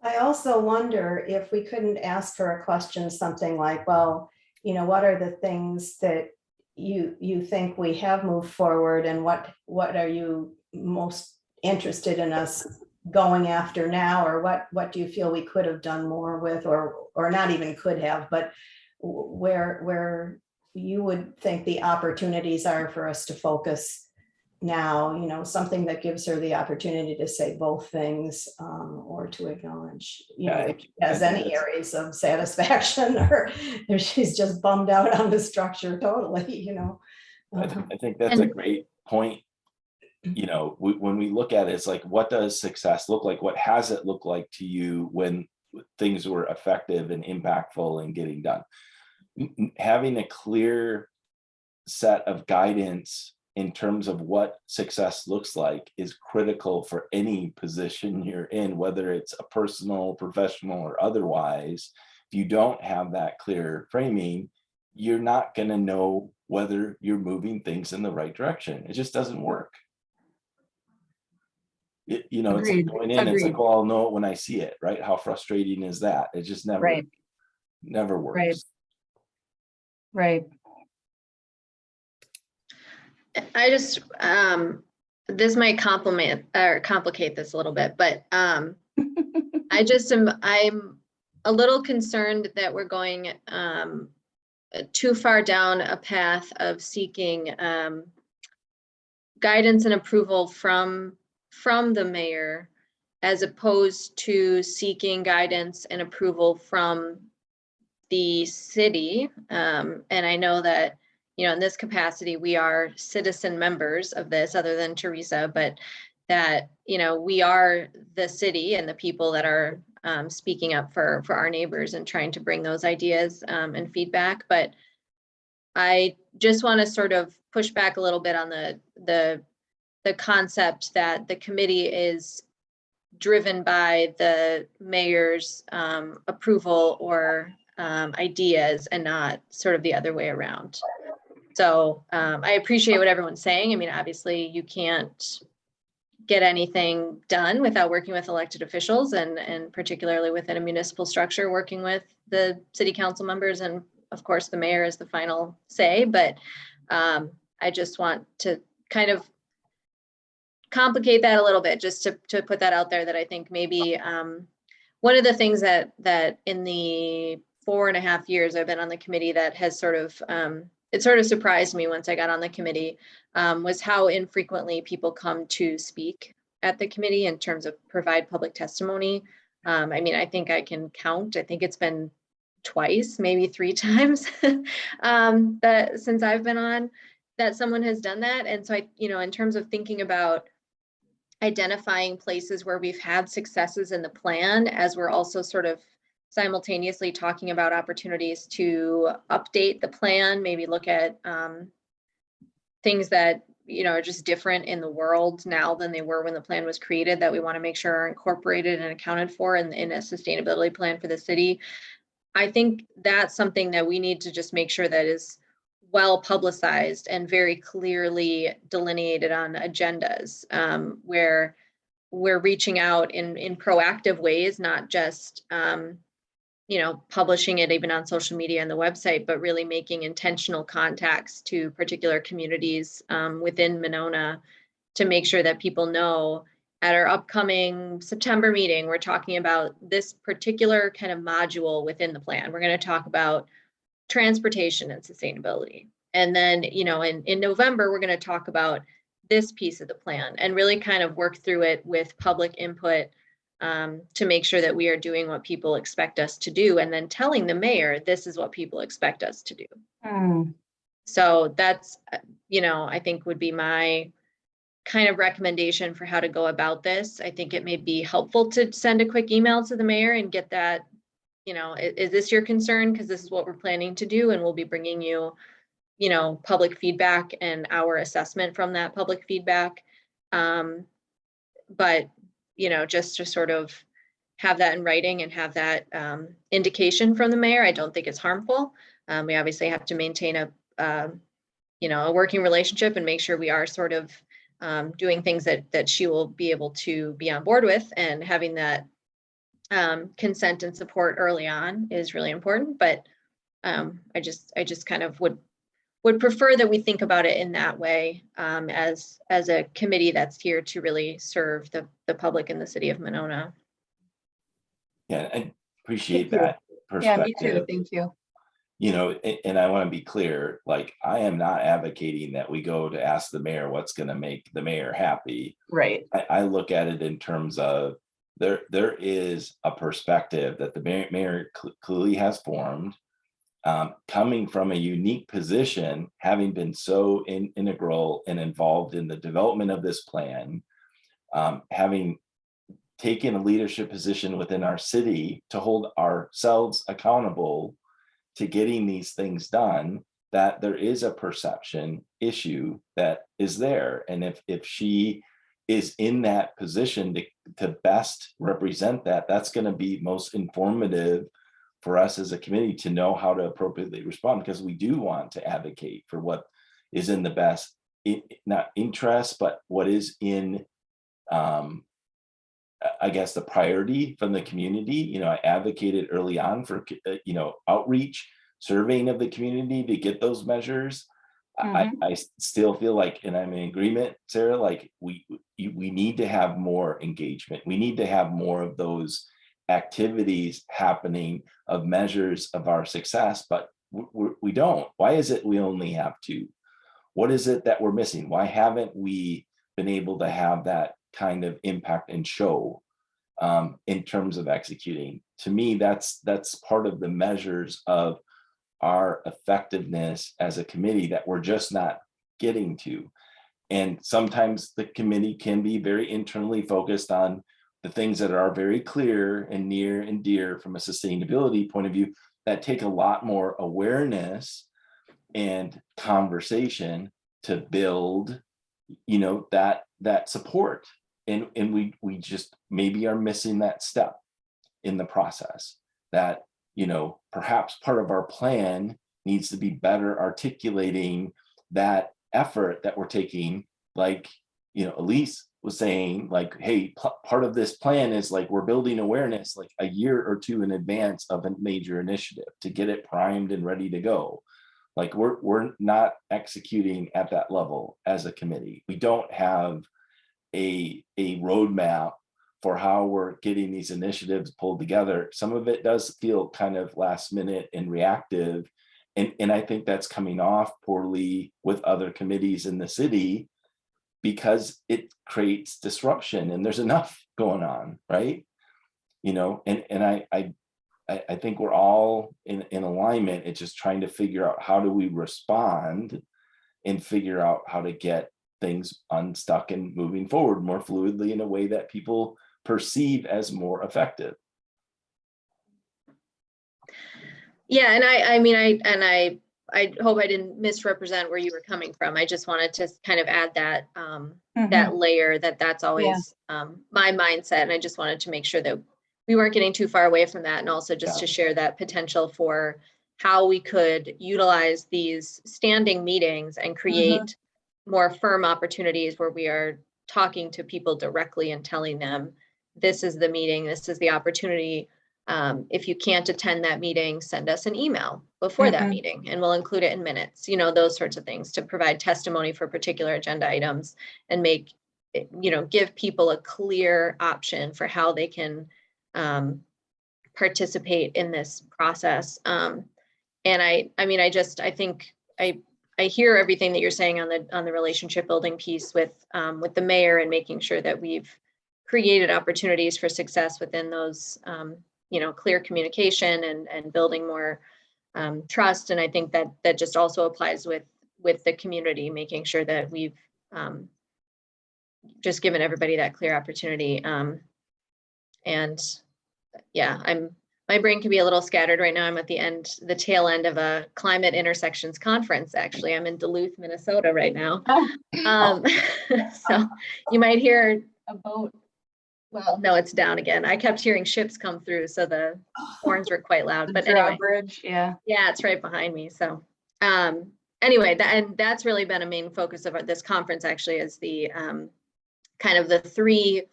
Speaker 3: I also wonder if we couldn't ask her a question, something like, well, you know, what are the things that you think we have moved forward, and what are you most interested in us going after now, or what do you feel we could have done more with, or not even could have, but where you would think the opportunities are for us to focus now, you know, something that gives her the opportunity to say both things, or to acknowledge, you know, if she has any areas of satisfaction, or if she's just bummed out on the structure totally, you know.
Speaker 4: I think that's a great point. You know, when we look at it, it's like, what does success look like? What has it looked like to you when things were effective and impactful and getting done? Having a clear set of guidance in terms of what success looks like is critical for any position you're in, whether it's a personal, professional, or otherwise. If you don't have that clear framing, you're not going to know whether you're moving things in the right direction. It just doesn't work. You know, it's like
Speaker 1: Agreed.
Speaker 4: going in, it's like,
Speaker 1: Agreed.
Speaker 4: well, I'll know it when I see it, right? How frustrating is that? It just never
Speaker 1: Right.
Speaker 4: works.
Speaker 1: Right.
Speaker 5: I just, this might complement or complicate this a little bit, but I'm a little concerned that we're going too far down a path of seeking guidance and approval from the mayor, as opposed to seeking guidance and approval from the city. And I know that, you know, in this capacity, we are citizen members of this, other than Teresa, but that, you know, we are the city and the people that are speaking up for our neighbors and trying to bring those ideas and feedback. But I just want to sort of push back a little bit on the concept that the committee is driven by the mayor's approval or ideas, and not sort of the other way around. So I appreciate what everyone's saying. I mean, obviously you can't get anything done without working with elected officials, and particularly within a municipal structure, working with the city council members, and of course the mayor is the final say. But I just want to kind of complicate that a little bit, just to put that out there, that I think maybe one of the things that in the 4.5 years I've been on the committee that has sort of it sort of surprised me once I got on the committee, was how infrequently people come to speak at the committee in terms of provide public testimony. I mean, I think I can count. I think it's been twice, maybe 3 times that since I've been on, that someone has done that. And so you know, in terms of thinking about identifying places where we've had successes in the plan, as we're also sort of simultaneously talking about opportunities to update the plan, maybe look at things that, you know, are just different in the world now than they were when the plan was created, that we want to make sure are incorporated and accounted for in a sustainability plan for the city. I think that's something that we need to just make sure that is well publicized and very clearly delineated on agendas, where we're reaching out in proactive ways, not just you know, publishing it even on social media and the website, but really making intentional contacts to particular communities within Monona, to make sure that people know at our upcoming September meeting, we're talking about this particular kind of module within the plan. We're going to talk about transportation and sustainability. And then, you know, in November, we're going to talk about this piece of the plan, and really kind of work through it with public input to make sure that we are doing what people expect us to do, and then telling the mayor, this is what people expect us to do. So that's, I think would be my kind of recommendation for how to go about this. I think it may be helpful to send a quick email to the mayor and get that, is this your concern? Because this is what we're planning to do, and we'll be bringing you, public feedback and our assessment from that public feedback. But, just to sort of have that in writing and have that indication from the mayor, I don't think it's harmful. We obviously have to maintain a working relationship and make sure we are sort of doing things that she will be able to be on board with, and having that consent and support early on is really important. But I just kind of would prefer that we think about it in that way, as a committee that's here to really serve the public in the city of Monona.
Speaker 4: Yeah, I appreciate
Speaker 1: Thank you.
Speaker 4: that
Speaker 1: Yeah, me
Speaker 4: perspective.
Speaker 1: too. Thank you.
Speaker 4: And I want to be clear, like, I am not advocating that we go to ask the mayor what's going to make the mayor happy.
Speaker 1: Right.
Speaker 4: I look at it in terms of there is a perspective that the mayor clearly has formed, coming from a unique position, having been so integral and involved in the development of this plan, having taken a leadership position within our city to hold ourselves accountable to getting these things done, that there is a perception issue that is there. And if she is in that position to best represent that, that's going to be most informative for us as a committee to know how to appropriately respond, because we do want to advocate for what is in the best, not interest, but what is in, I guess, the priority from the community. I advocated early on for, outreach, surveying of the community to get those measures. I still feel like, and I'm in agreement, Sarah, like we need to have more engagement. We need to have more of those activities happening, of measures of our success, but we don't. Why is it we only have two? What is it that we're missing? Why haven't we been able to have that kind of impact and show in terms of executing? To me, that's part of the measures of our effectiveness as a committee that we're just not getting to. And sometimes the committee can be very internally focused on the things that are very clear and near and dear from a sustainability point of view, that take a lot more awareness and conversation to build, that support. And we just maybe are missing that step in the process, that perhaps part of our plan needs to be better articulating that effort that we're taking. Like, Elise was saying, like, hey, part of this plan is like we're building awareness like a year or two in advance of a major initiative to get it primed and ready to go. Like we're not executing at that level as a committee. We don't have a roadmap for how we're getting these initiatives pulled together. Some of it does feel kind of last minute and reactive. And I think that's coming off poorly with other committees in the city, because it creates disruption and there's enough going on, right? And I think we're all in alignment. It's just trying to figure out how do we respond and figure out how to get things unstuck and moving forward more fluidly in a way that people perceive as more effective.
Speaker 5: Yeah, and I hope I didn't misrepresent where you were coming from. I just wanted to kind of add that that layer, that's always my mindset, and I just wanted to make sure that we weren't getting too far away from that, and also just to share that potential for how we could utilize these standing meetings and create more firm opportunities where we are talking to people directly and telling them, this is the meeting, this is the opportunity. If you can't attend that meeting, send us an email before that meeting and we'll include it in minutes, those sorts of things, to provide testimony for particular agenda items and make, give people a clear option for how they can participate in this process. And I think I hear everything that you're saying on the relationship building piece with the mayor, and making sure that we've created opportunities for success within those, clear communication and building more trust. And I think that just also applies with with the community, making sure that we've just given everybody that clear opportunity. And yeah, my brain can be a little scattered right now. I'm at the tail end of a climate intersections conference. Actually, I'm in Duluth, Minnesota right now. So you might hear a boat. Well, no, it's down again. I kept hearing ships come through, so the horns were quite loud. But anyway,
Speaker 1: Drawbridge, yeah.
Speaker 5: yeah, it's right behind me. So anyway, that's really been a main focus of this conference, actually, is the kind of the three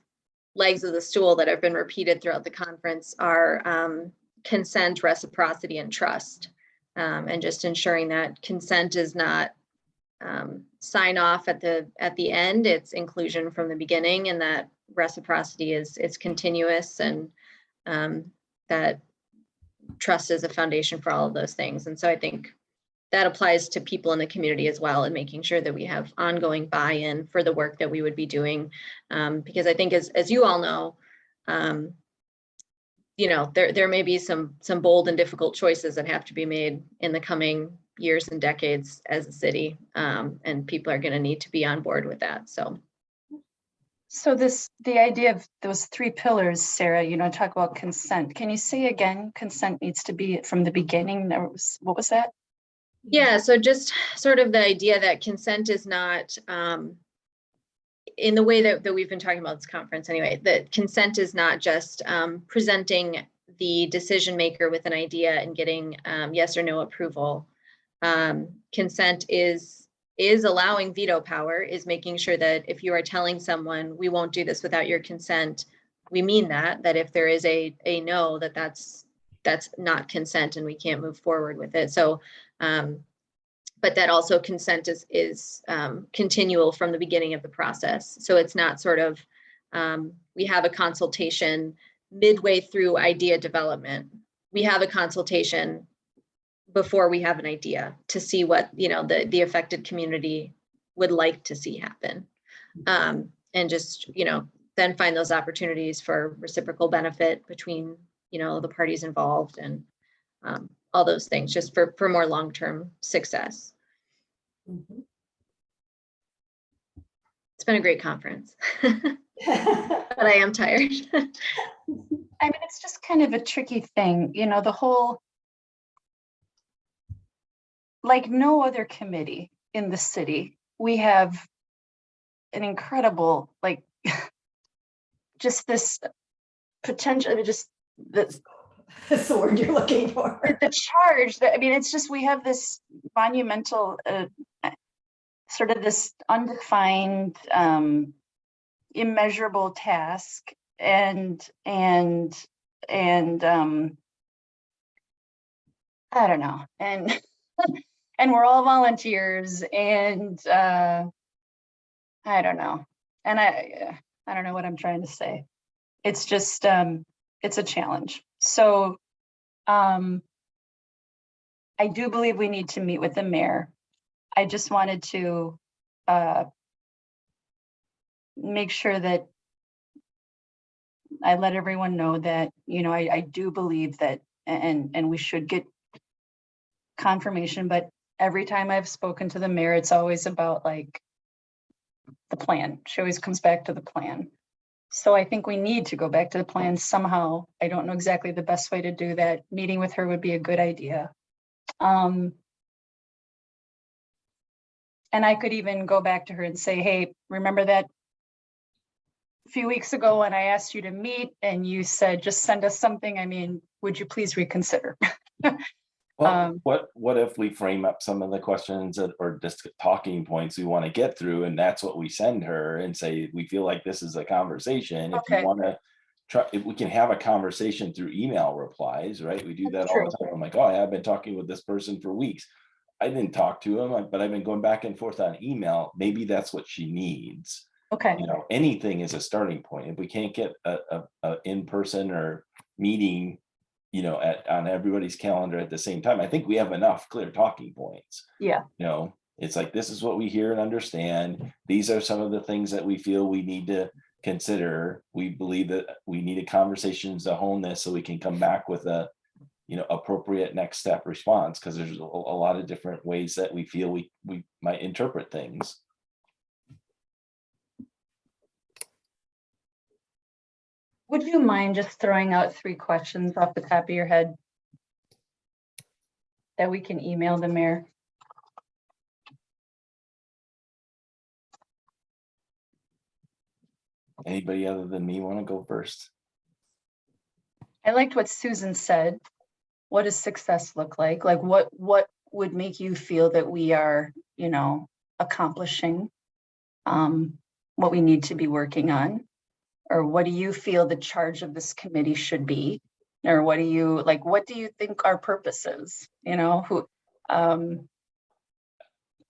Speaker 5: legs of the stool that have been repeated throughout the conference are consent, reciprocity, and trust. And just ensuring that consent is not sign off at the end, it's inclusion from the beginning, and that reciprocity is continuous, and that trust is a foundation for all of those things. And so I think that applies to people in the community as well, and making sure that we have ongoing buy-in for the work that we would be doing. Because I think as you all know, there may be some bold and difficult choices that have to be made in the coming years and decades as a city. And people are going to need to be on board with that. So
Speaker 1: the idea of those three pillars, Sarah, talk about consent. Can you say again, consent needs to be from the beginning? What was that?
Speaker 5: Yeah, so just sort of the idea that consent is not, in the way that we've been talking about this conference anyway, that consent is not just presenting the decision maker with an idea and getting yes or no approval. Consent is allowing veto power, is making sure that if you are telling someone, we won't do this without your consent, we mean that if there is a no, that's not consent and we can't move forward with it. So, but that also consent is continual from the beginning of the process. So it's not sort of, we have a consultation midway through idea development. We have a consultation before we have an idea to see what, the affected community would like to see happen. And just, then find those opportunities for reciprocal benefit between, the parties involved, and all those things, just for more long-term success.
Speaker 3: Mhm.
Speaker 5: It's been a great conference, but I am tired.
Speaker 1: It's just kind of a tricky thing, the whole, like no other committee in the city, we have an incredible, just this potential,
Speaker 3: That's the word you're looking for.
Speaker 1: the charge that, it's just, we have this monumental, sort of this undefined, immeasurable task, and I don't know, and and we're all volunteers, and I don't know, and I don't know what I'm trying to say. It's just it's a challenge. So I do believe we need to meet with the mayor. I just wanted to make sure that I let everyone know that, I do believe that, and we should get confirmation, but every time I've spoken to the mayor, it's always about the plan. She always comes back to the plan. So I think we need to go back to the plan somehow. I don't know exactly the best way to do that. Meeting with her would be a good idea. And I could even go back to her and say, hey, remember that a few weeks ago when I asked you to meet and you said, just send us something? Would you please reconsider?
Speaker 4: Well, what if we frame up some of the questions or just talking points we want to get through, and that's what we send her, and say, we feel like this is a conversation. If
Speaker 1: Okay.
Speaker 4: you want to try, if we can have a conversation through email replies, right? We do that
Speaker 1: That's
Speaker 4: all the
Speaker 1: true.
Speaker 4: time. I'm like, oh, I've been talking with this person for weeks. I didn't talk to him, but I've been going back and forth on email. Maybe that's what she needs.
Speaker 1: Okay.
Speaker 4: Anything is a starting point. If we can't get a in-person or meeting, on everybody's calendar at the same time, I think we have enough clear talking points.
Speaker 1: Yeah.
Speaker 4: It's like, this is what we hear and understand. These are some of the things that we feel we need to consider. We believe that we need a conversation to hone this so we can come back with a appropriate next step response, because there's a lot of different ways that we feel we might interpret things.
Speaker 1: Would you mind just throwing out 3 questions off the top of your head that we can email the mayor?
Speaker 4: Anybody other than me want to go first?
Speaker 1: I liked what Susan said. What does success look like? Like what would make you feel that we are, accomplishing what we need to be working on? Or what do you feel the charge of this committee should be? Or what do you think our purpose is?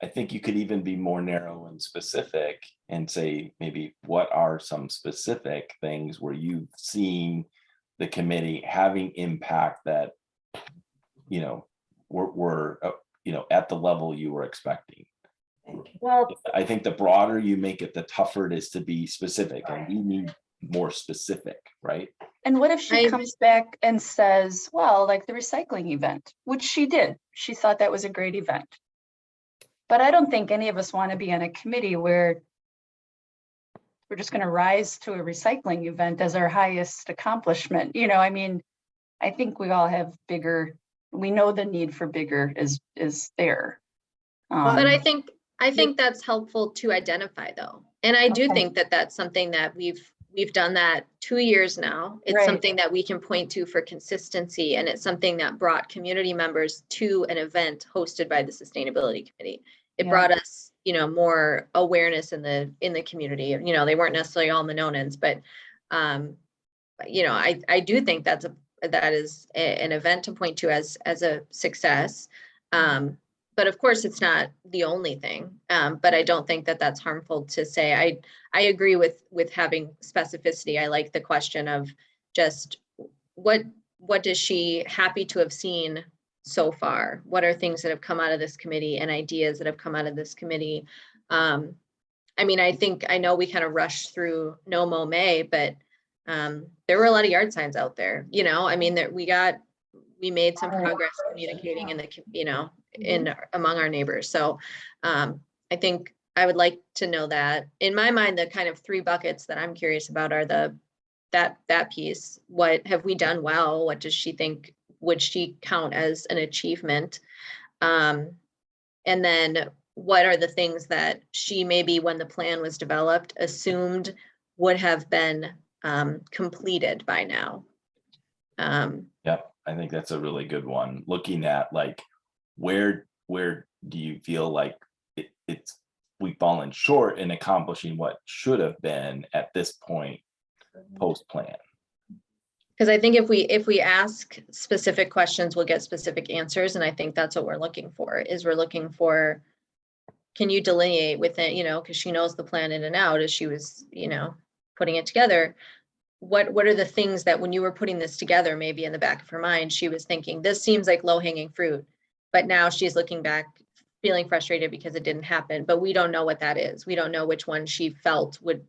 Speaker 4: I think you could even be more narrow and specific and say, maybe what are some specific things where you've seen the committee having impact that, were at the level you were expecting.
Speaker 1: Well,
Speaker 4: I think the broader you make it, the tougher it is to be specific, and we need more specific, right?
Speaker 1: and what if she
Speaker 5: I-
Speaker 1: comes back and says, well, like the recycling event, which she did. She thought that was a great event. But I don't think any of us want to be on a committee where we're just going to rise to a recycling event as our highest accomplishment. I think we all have we know the need for bigger is there.
Speaker 5: But I think that's helpful to identify though. And I do
Speaker 1: Okay.
Speaker 5: think that that's something that we've done that 2 years now. It's
Speaker 1: Right.
Speaker 5: something that we can point to for consistency, and it's something that brought community members to an event hosted by the Sustainability Committee. It
Speaker 1: Yeah.
Speaker 5: brought us, more awareness in the community. They weren't necessarily all Mononans, but I do think that is an event to point to as a success. But of course, it's not the only thing. But I don't think that that's harmful to say. I agree with having specificity. I like the question of just what is she happy to have seen so far? What are things that have come out of this committee and ideas that have come out of this committee? I know we kind of rushed through No Mow May, but there were a lot of yard signs out there. We made some progress communicating among our neighbors. So I think I would like to know that. In my mind, the kind of 3 buckets that I'm curious about are that piece. What have we done well? What does she think? Would she count as an achievement? And then what are the things that she maybe, when the plan was developed, assumed would have been completed by now?
Speaker 4: Yep, I think that's a really good one. Looking at like where do you feel like we've fallen short in accomplishing what should have been at this point post plan.
Speaker 5: Because I think if we ask specific questions, we'll get specific answers, and I think that's what we're looking for. We're looking for, can you delineate within, because she knows the plan in and out as she was, putting it together. What are the things that when you were putting this together, maybe in the back of her mind, she was thinking, this seems like low-hanging fruit, but now she's looking back, feeling frustrated because it didn't happen, but we don't know what that is. We don't know which one she felt would,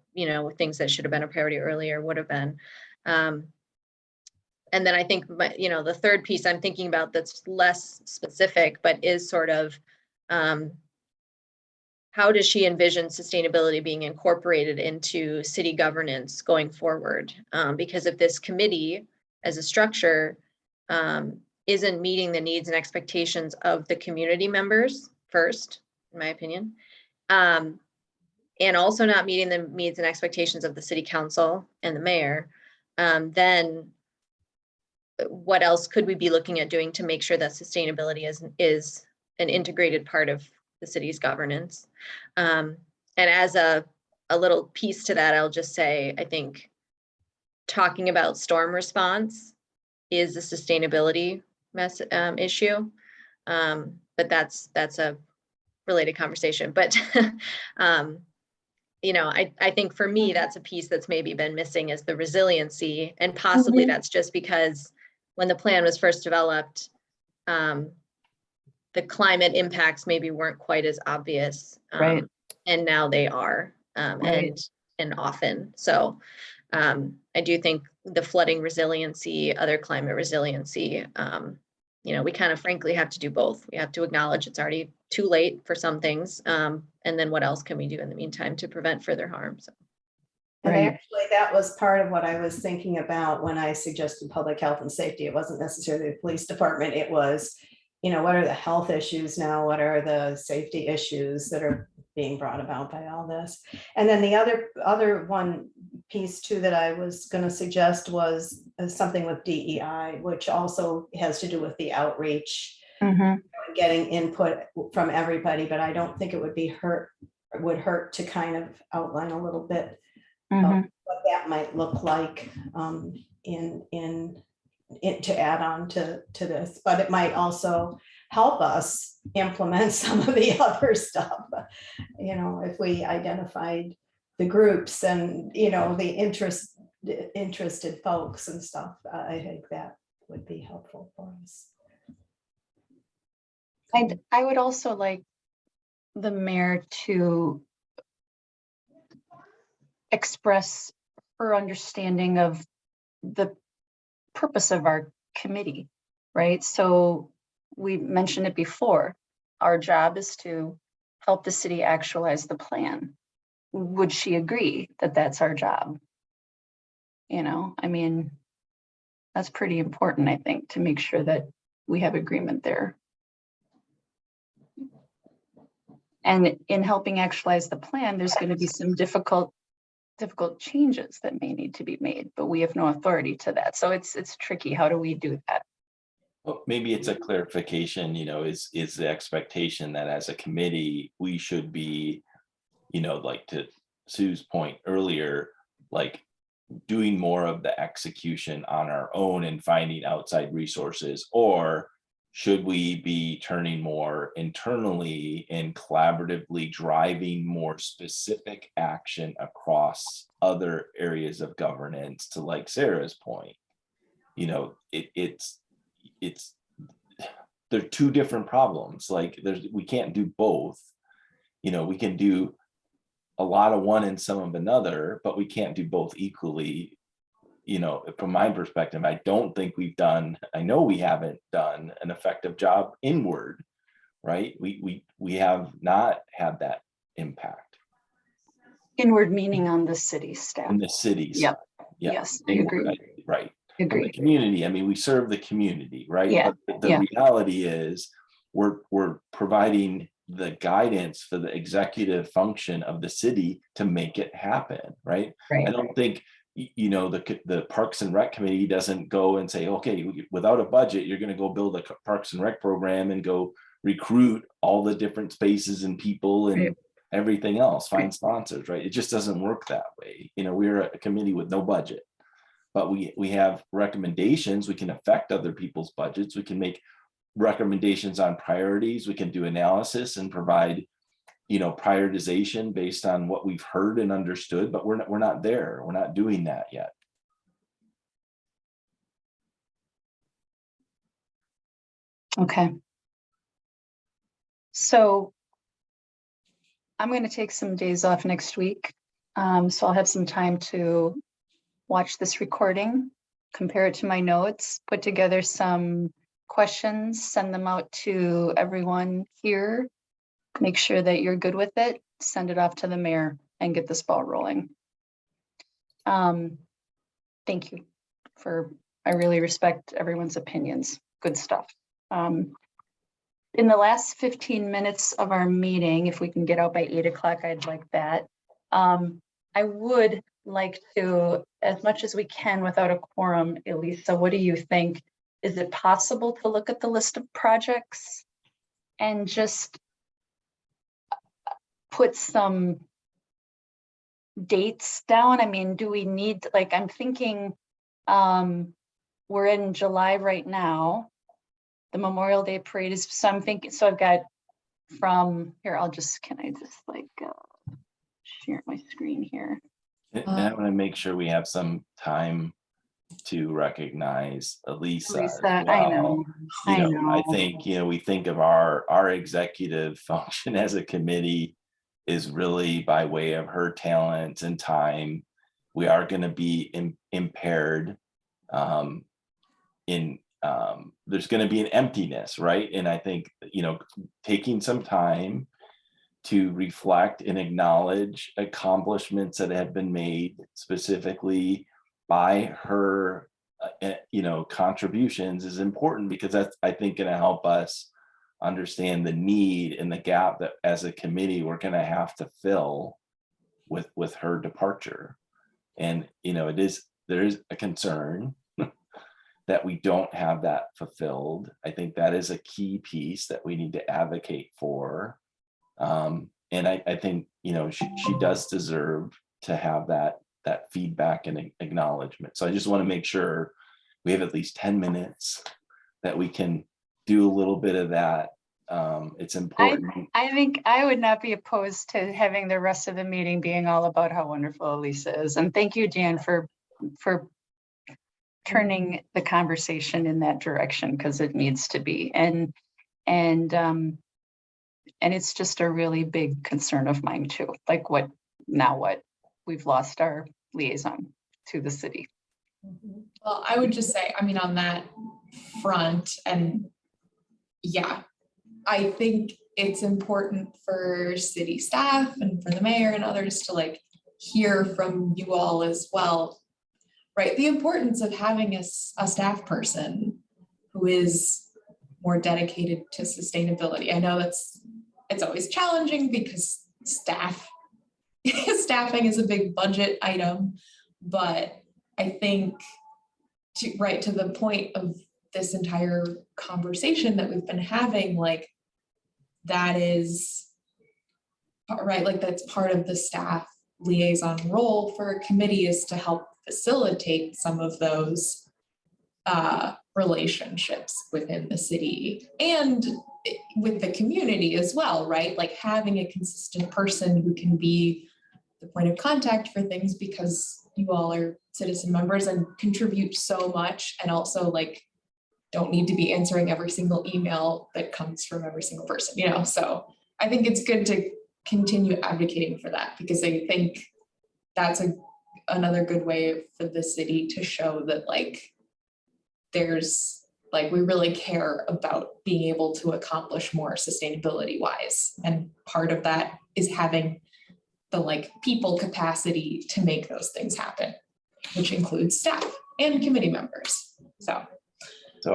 Speaker 5: things that should have been a priority earlier would have been. And then I think, the third piece I'm thinking about that's less specific, but is sort of, how does she envision sustainability being incorporated into city governance going forward? Because if this committee as a structure isn't meeting the needs and expectations of the community members first, in my opinion, and also not meeting the needs and expectations of the city council and the mayor, then what else could we be looking at doing to make sure that sustainability is an integrated part of the city's governance? And as a little piece to that, I'll just say, I think talking about storm response is a sustainability issue. But that's a related conversation. But I think for me, that's a piece that's maybe been missing, is the resiliency, and possibly that's just because when the plan was first developed, the climate impacts maybe weren't quite as obvious,
Speaker 1: Right.
Speaker 5: and now they are,
Speaker 1: Right.
Speaker 5: and often. So I do think the flooding resiliency, other climate resiliency, we kind of frankly have to do both. We have to acknowledge it's already too late for some things. And then what else can we do in the meantime to prevent further harm? So.
Speaker 3: And
Speaker 1: Right.
Speaker 3: actually, that was part of what I was thinking about when I suggested public health and safety. It wasn't necessarily the police department. It was, what are the health issues now? What are the safety issues that are being brought about by all this? And then the other one piece too that I was going to suggest was something with DEI, which also has to do with the outreach,
Speaker 1: Mhm.
Speaker 3: getting input from everybody. But I don't think it would hurt to kind of outline a little bit
Speaker 1: Mhm.
Speaker 3: what that might look like to add on to this, but it might also help us implement some of the other stuff. If we identified the groups and, the interested folks and stuff, I think that would be helpful for us.
Speaker 1: I would also like the mayor to express her understanding of the purpose of our committee, right? So we mentioned it before. Our job is to help the city actualize the plan. Would she agree that that's our job? That's pretty important, I think, to make sure that we have agreement there. And in helping actualize the plan, there's going to be some difficult changes that may need to be made, but we have no authority to that. So it's tricky. How do we do that?
Speaker 4: Well, maybe it's a clarification, is the expectation that as a committee, we should be, like to Sue's point earlier, like doing more of the execution on our own and finding outside resources, or should we be turning more internally and collaboratively driving more specific action across other areas of governance? To like Sarah's point, it's they're two different problems. Like we can't do both. We can do a lot of one and some of another, but we can't do both equally. From my perspective, I know we haven't done an effective job inward, right? We have not had that impact.
Speaker 1: Inward meaning on the city staff.
Speaker 4: In the cities.
Speaker 1: Yep.
Speaker 4: Yeah.
Speaker 1: Yes, I agree.
Speaker 4: Right. From the
Speaker 1: Agree.
Speaker 4: community, we serve the community, right?
Speaker 1: Yeah,
Speaker 4: But the
Speaker 1: yeah.
Speaker 4: reality is we're providing the guidance for the executive function of the city to make it happen, right?
Speaker 1: Right.
Speaker 4: I don't think the Parks and Rec committee doesn't go and say, okay, without a budget, you're going to go build a Parks and Rec program and go recruit all the different spaces and people and everything else, find sponsors, right? It just doesn't work that way. We're a committee with no budget, but we have recommendations. We can affect other people's budgets. We can make recommendations on priorities. We can do analysis and provide prioritization based on what we've heard and understood, but we're not there. We're not doing that yet.
Speaker 1: Okay. So I'm going to take some days off next week. So I'll have some time to watch this recording, compare it to my notes, put together some questions, send them out to everyone here, make sure that you're good with it, send it off to the mayor and get this ball rolling. Thank you I really respect everyone's opinions. Good stuff. In the last 15 minutes of our meeting, if we can get out by 8 o'clock, I'd like that. I would like to, as much as we can without a quorum, Elisa, what do you think? Is it possible to look at the list of projects and just put some dates down? I mean, do we need, I'm thinking, we're in July right now. The Memorial Day parade is, so I'm thinking, so I've got from here, can I just share my screen here?
Speaker 4: And I want to make sure we have some time to recognize Elisa. As
Speaker 1: Lisa,
Speaker 4: well.
Speaker 1: I know.
Speaker 4: I think, we think of our executive function as a committee is really by way of her talent and time. we are going to be impaired there's going to be an emptiness, right? And I think, taking some time to reflect and acknowledge accomplishments that have been made specifically by her, contributions is important, because that's, I think, going to help us understand the need and the gap that as a committee we're going to have to fill with her departure. And, there is a concern that we don't have that fulfilled. I think that is a key piece that we need to advocate for. And I think, she does deserve to have that feedback and acknowledgement. So I just want to make sure we have at least 10 minutes that we can do a little bit of that. It's important.
Speaker 1: I think I would not be opposed to having the rest of the meeting being all about how wonderful Elisa is. And thank you, Jan, for turning the conversation in that direction, because it needs to be. And it's just a really big concern of mine too. Like, what we've lost our liaison to the city.
Speaker 2: Well, I would just say, I mean, on that front, and yeah, I think it's important for city staff and for the mayor and others to hear from you all as well, right? The importance of having a staff person who is more dedicated to sustainability. I know it's always challenging because staffing is a big budget item, but I think to the point of this entire conversation that we've been having, that is right, that's part of the staff liaison role for a committee, is to help facilitate some of those relationships within the city and with the community as well, right? Having a consistent person who can be the point of contact for things, because you all are citizen members and contribute so much, and also don't need to be answering every single email that comes from every single person, so I think it's good to continue advocating for that, because I think that's another good way for the city to show that there's we really care about being able to accomplish more sustainability wise, and part of that is having the people capacity to make those things happen, which includes staff and committee members.
Speaker 4: So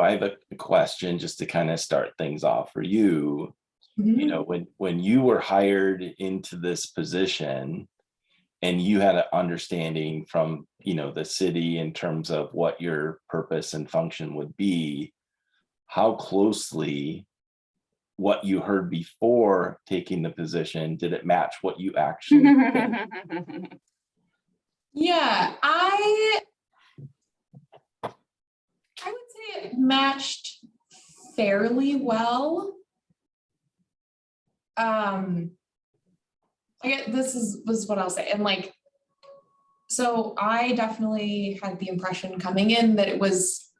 Speaker 4: I have a question just to kind of start things off for you. When you were hired into this position and you had an understanding from, the city in terms of what your purpose and function would be, how closely what you heard before taking the position, did it match what you actually did?
Speaker 2: Yeah, I would say it matched fairly well. I guess was what I'll say. And so I definitely had the impression coming in that it was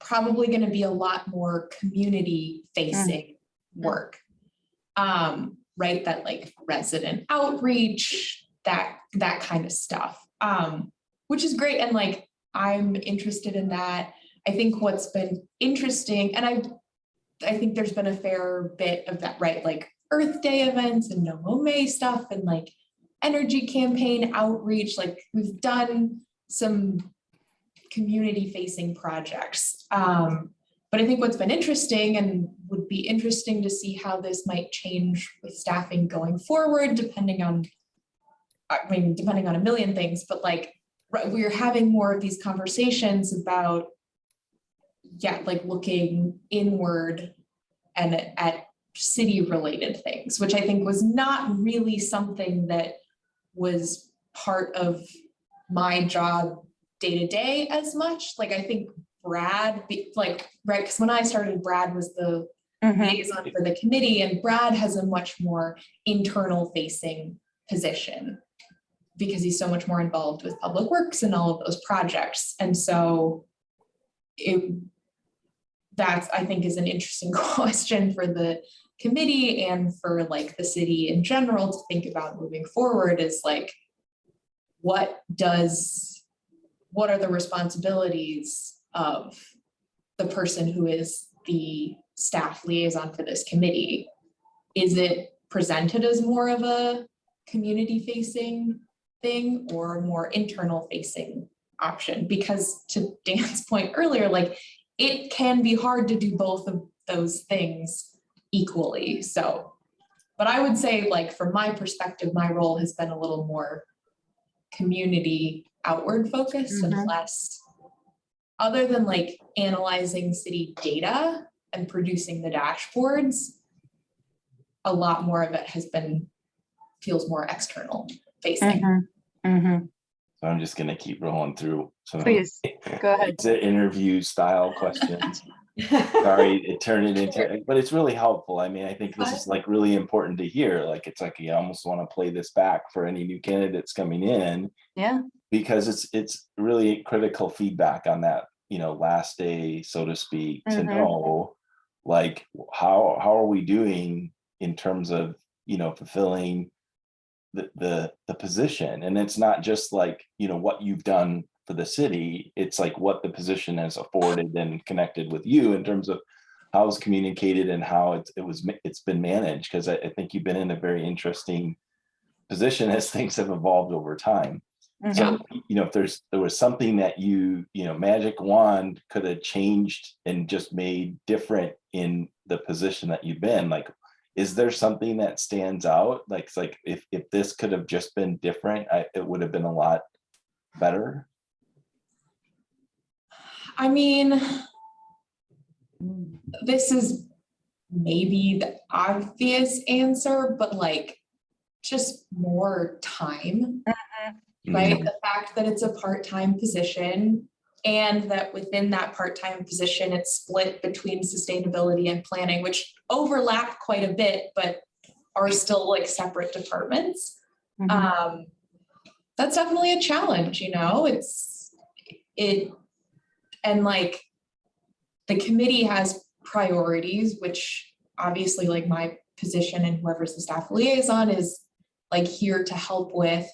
Speaker 2: probably going to be a lot more community facing work. Right, that resident outreach, that kind of stuff, which is great. And I'm interested in that. I think what's been interesting, and I think there's been a fair bit of that, right? Earth Day events and No Mow May stuff, and energy campaign outreach. We've done some community facing projects. But I think what's been interesting, and would be interesting to see how this might change with staffing going forward, depending on a million things, but we're having more of these conversations about, looking inward and at city related things, which I think was not really something that was part of my job day to day as much. I think Brad, right, because when I started, Brad was the liaison for the committee, and Brad has a much more internal facing position because he's so much more involved with public works and all of those projects. And so that I think is an interesting question for the committee and for the city in general to think about moving forward, is what are the responsibilities of the person who is the staff liaison for this committee? Is it presented as more of a community facing thing or a more internal facing option? Because to Dan's point earlier, like it can be hard to do both of those things equally. So, but I would say like from my perspective, my role has been a little more community outward focused and less, other than like analyzing city data and producing the dashboards, a lot more of it feels more external facing.
Speaker 4: So I'm just gonna keep rolling through some
Speaker 1: Please, go ahead.
Speaker 4: exit interview style questions. Sorry, it turned it into, but it's really helpful. I mean, I think this is like really important to hear. Like, it's like you almost want to play this back for any new candidates coming in,
Speaker 1: Yeah.
Speaker 4: because it's really critical feedback on that, last day, so to speak, to know like how are we doing in terms of, fulfilling the position. And it's not just like, what you've done for the city, it's like what the position has afforded and connected with you in terms of how it's communicated and how it's been managed. Because I think you've been in a very interesting position as things have evolved over time. So, if there was something that magic wand could have changed and just made different in the position that you've been, like, is there something that stands out? Like, it's like if this could have just been different, it would have been a lot better.
Speaker 2: I mean, this is maybe the obvious answer, but like just more time, right? The fact that it's a part-time position and that within that part-time position, it's split between sustainability and planning, which overlap quite a bit, but are still like separate departments. That's definitely a challenge, and like the committee has priorities, which obviously like my position and whoever's the staff liaison is like here to help with,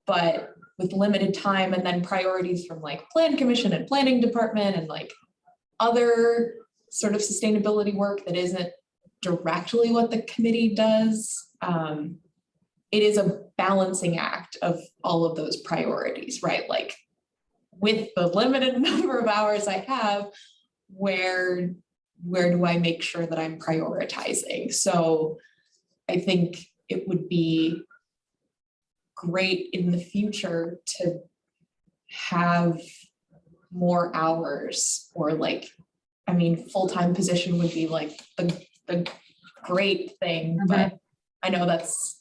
Speaker 2: but with limited time, and then priorities from like plan commission and planning department and like other sort of sustainability work that isn't directly what the committee does. It is a balancing act of all of those priorities, right? Like with the limited number of hours I have, where do I make sure that I'm prioritizing? So I think it would be great in the future to have more hours, or like, I mean, full-time position would be like the great thing, but I know that's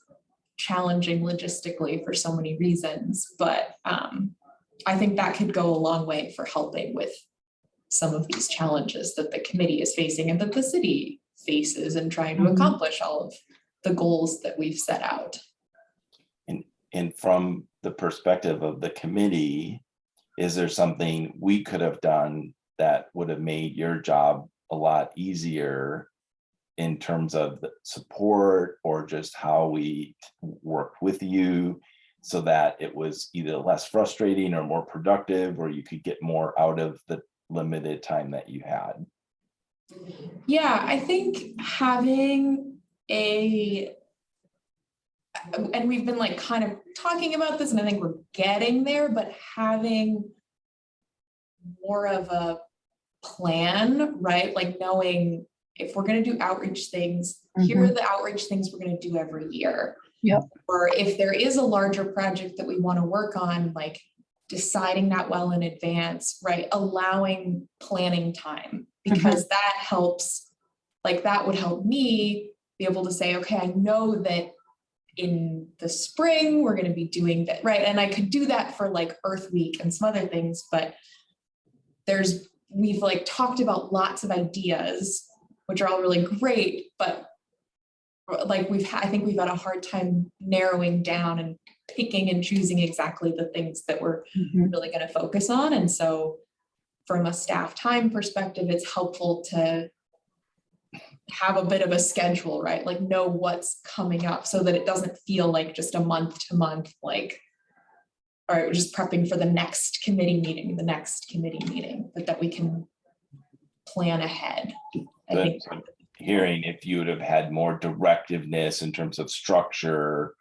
Speaker 2: challenging logistically for so many reasons, but I think that could go a long way for helping with some of these challenges that the committee is facing and that the city faces in trying to accomplish all of the goals that we've set out.
Speaker 4: And from the perspective of the committee, is there something we could have done that would have made your job a lot easier in terms of the support, or just how we worked with you so that it was either less frustrating or more productive, or you could get more out of the limited time that you had?
Speaker 2: Yeah, I think having and we've been like kind of talking about this, and I think we're getting there, but having more of a plan, right? Like knowing if we're going to do outreach things, here are the outreach things we're going to do every year.
Speaker 1: Yep.
Speaker 2: Or if there is a larger project that we want to work on, like deciding that well in advance, right? Allowing planning time, because that helps, like that would help me be able to say, okay, I know that in the spring, we're going to be doing that, right? And I could do that for like Earth Week and some other things, but we've like talked about lots of ideas, which are all really great, but like I think we've had a hard time narrowing down and picking and choosing exactly the things that we're really going to focus on. And so from a staff time perspective, it's helpful to have a bit of a schedule, right? Like know what's coming up so that it doesn't feel like just a month to month, like all right, we're just prepping for the next committee meeting, but that we can plan ahead. I
Speaker 4: Good.
Speaker 2: think
Speaker 4: Hearing if you would have had more directiveness in terms of structure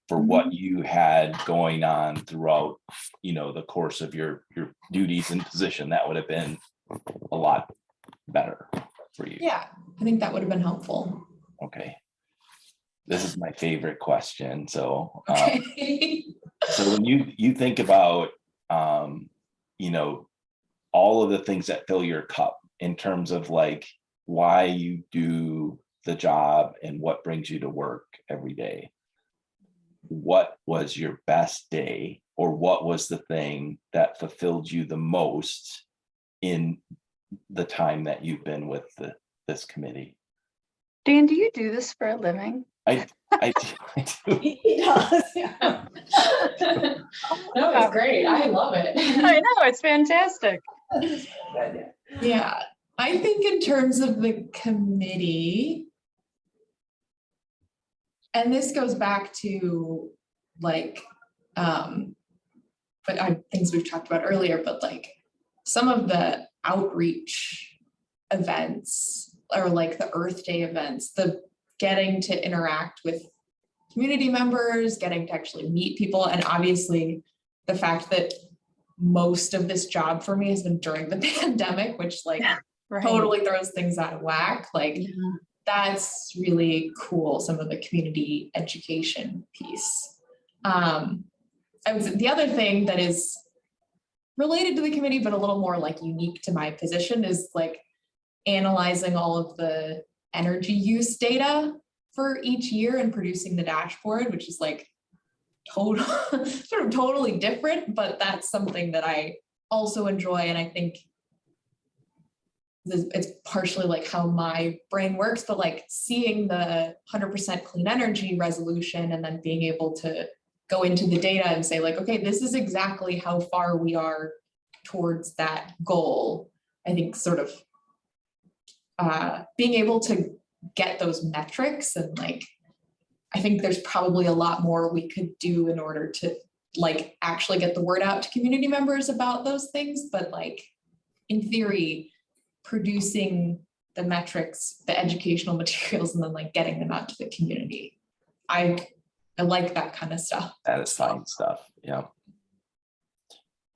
Speaker 4: for what you had going on throughout, the course of your duties and position, that would have been a lot better for you.
Speaker 2: yeah, I think that would have been helpful.
Speaker 4: Okay. This is my favorite question. So,
Speaker 2: Okay.
Speaker 4: so when you think about, all of the things that fill your cup in terms of like why you do the job and what brings you to work every day, what was your best day, or what was the thing that fulfilled you the most in the time that you've been with this committee?
Speaker 1: Dan, do you do this for a living?
Speaker 4: I do.
Speaker 3: He does, yeah.
Speaker 2: No, it's great. I love
Speaker 1: I
Speaker 2: it.
Speaker 1: know, it's fantastic.
Speaker 2: Yeah, I think in terms of the committee, and this goes back to like, things we've talked about earlier, but like some of the outreach events or like the Earth Day events, the getting to interact with community members, getting to actually meet people, and obviously the fact that most of this job for me has been during the pandemic, which like
Speaker 1: Right.
Speaker 2: totally throws things out of whack. Like
Speaker 1: Yeah.
Speaker 2: that's really cool, some of the community education piece. The other thing that is related to the committee, but a little more like unique to my position, is like analyzing all of the energy use data for each year and producing the dashboard, which is like total, sort of totally different, but that's something that I also enjoy. And I think it's partially like how my brain works, but like seeing the 100% clean energy resolution and then being able to go into the data and say like, okay, this is exactly how far we are towards that goal. I think sort of being able to get those metrics, and like, I think there's probably a lot more we could do in order to like actually get the word out to community members about those things. But like in theory, producing the metrics, the educational materials, and then like getting them out to the community. I like that kind of stuff.
Speaker 4: Satisfying stuff. Yeah.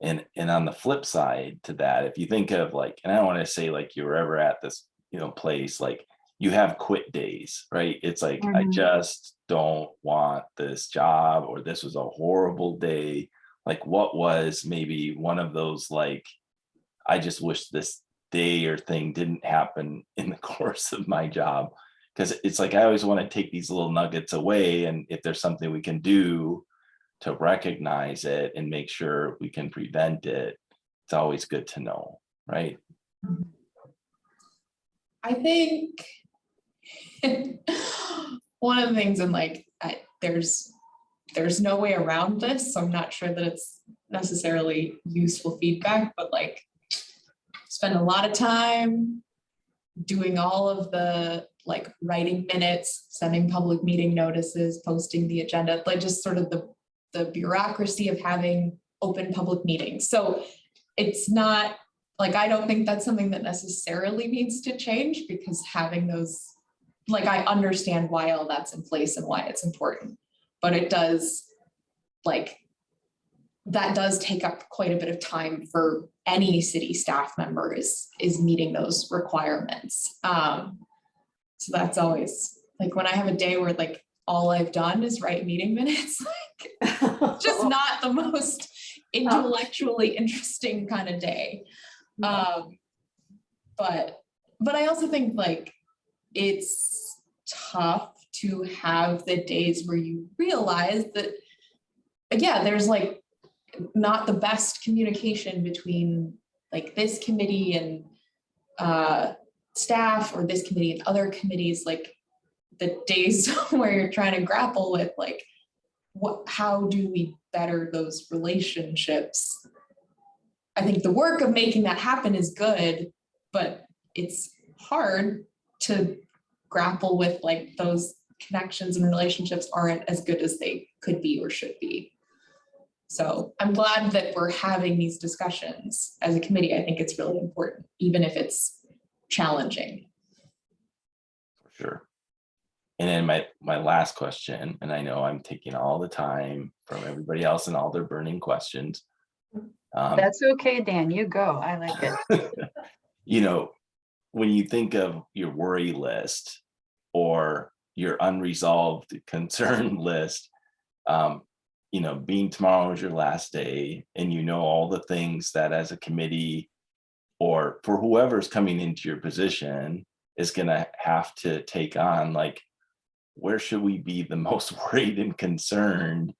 Speaker 4: And on the flip side to that, if you think of like, and I don't want to say like you were ever at this, place, like you have quit days, right? It's like, I just don't want this job, or this was a horrible day. Like what was maybe one of those, like, I just wish this day or thing didn't happen in the course of my job? Because it's like, I always want to take these little nuggets away. And if there's something we can do to recognize it and make sure we can prevent it, it's always good to know, right?
Speaker 2: I think one of the things, and like, there's no way around this, so I'm not sure that it's necessarily useful feedback, but like spend a lot of time doing all of the like writing minutes, sending public meeting notices, posting the agenda, like just sort of the bureaucracy of having open public meetings. So it's not like, I don't think that's something that necessarily needs to change, because having those, like, I understand why all that's in place and why it's important, but it does, like, that does take up quite a bit of time for any city staff member is meeting those requirements. So that's always like, when I have a day where like all I've done is write meeting minutes, like just not the most intellectually interesting kind of day. But I also think like it's tough to have the days where you realize that, yeah, there's like not the best communication between like this committee and staff, or this committee and other committees, like the days where you're trying to grapple with like, how do we better those relationships? I think the work of making that happen is good, but it's hard to grapple with like those connections and relationships aren't as good as they could be or should be. So I'm glad that we're having these discussions as a committee. I think it's really important, even if it's challenging.
Speaker 4: For sure. And then my last question, and I know I'm taking all the time from everybody else and all their burning questions.
Speaker 1: That's okay, Dan, you go. I like it.
Speaker 4: You know, when you think of your worry list or your unresolved concern list, you know, being tomorrow is your last day, and you know all the things that as a committee or for whoever's coming into your position is going to have to take on, like, where should we be the most worried and concerned?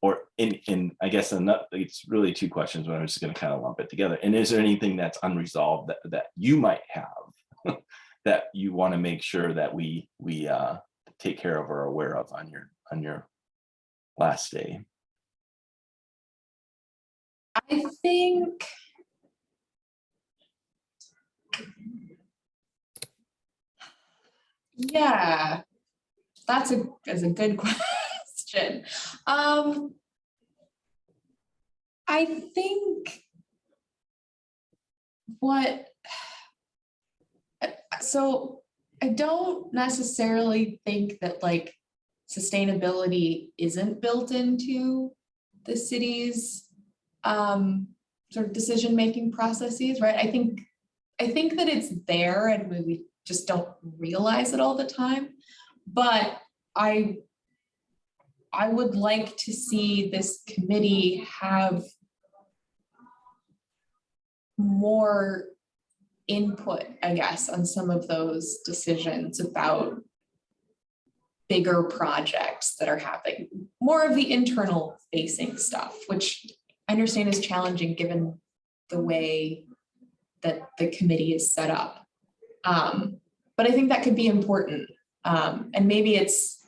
Speaker 4: Or in I guess it's really two questions, but I'm just going to kind of lump it together. And is there anything that's unresolved that you might have that you want to make sure that we take care of or are aware of on your last day?
Speaker 2: I think yeah, that's a good question. I think so I don't necessarily think that like sustainability isn't built into the city's sort of decision-making processes, right? I think that it's there and we just don't realize it all the time. But I would like to see this committee have more input, I guess, on some of those decisions about bigger projects that are happening, more of the internal facing stuff, which I understand is challenging given the way that the committee is set up. But I think that could be important. And maybe it's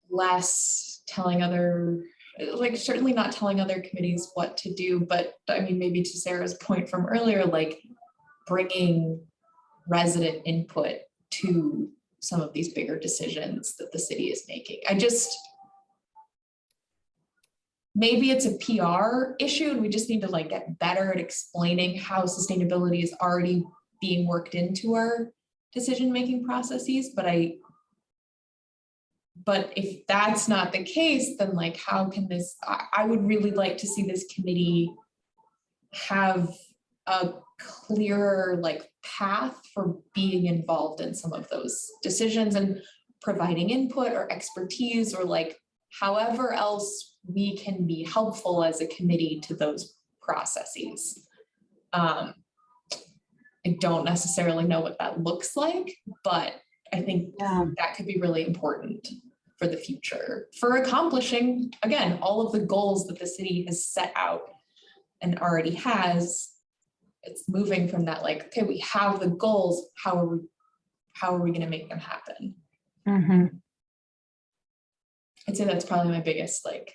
Speaker 2: less telling certainly not telling other committees what to do, but I mean, maybe to Sarah's point from earlier, like bringing resident input to some of these bigger decisions that the city is making. Maybe it's a PR issue and we just need to like get better at explaining how sustainability is already being worked into our decision-making processes. But if that's not the case, then like, how can this, I would really like to see this committee have a clearer like path for being involved in some of those decisions and providing input or expertise or like however else we can be helpful as a committee to those processes. I don't necessarily know what that looks like, but I think that could be really important for the future, for accomplishing, again, all of the goals that the city has set out and already has. It's moving from that like, okay, we have the goals, how are we going to make them happen?
Speaker 1: Mhm.
Speaker 2: I'd say that's probably my biggest like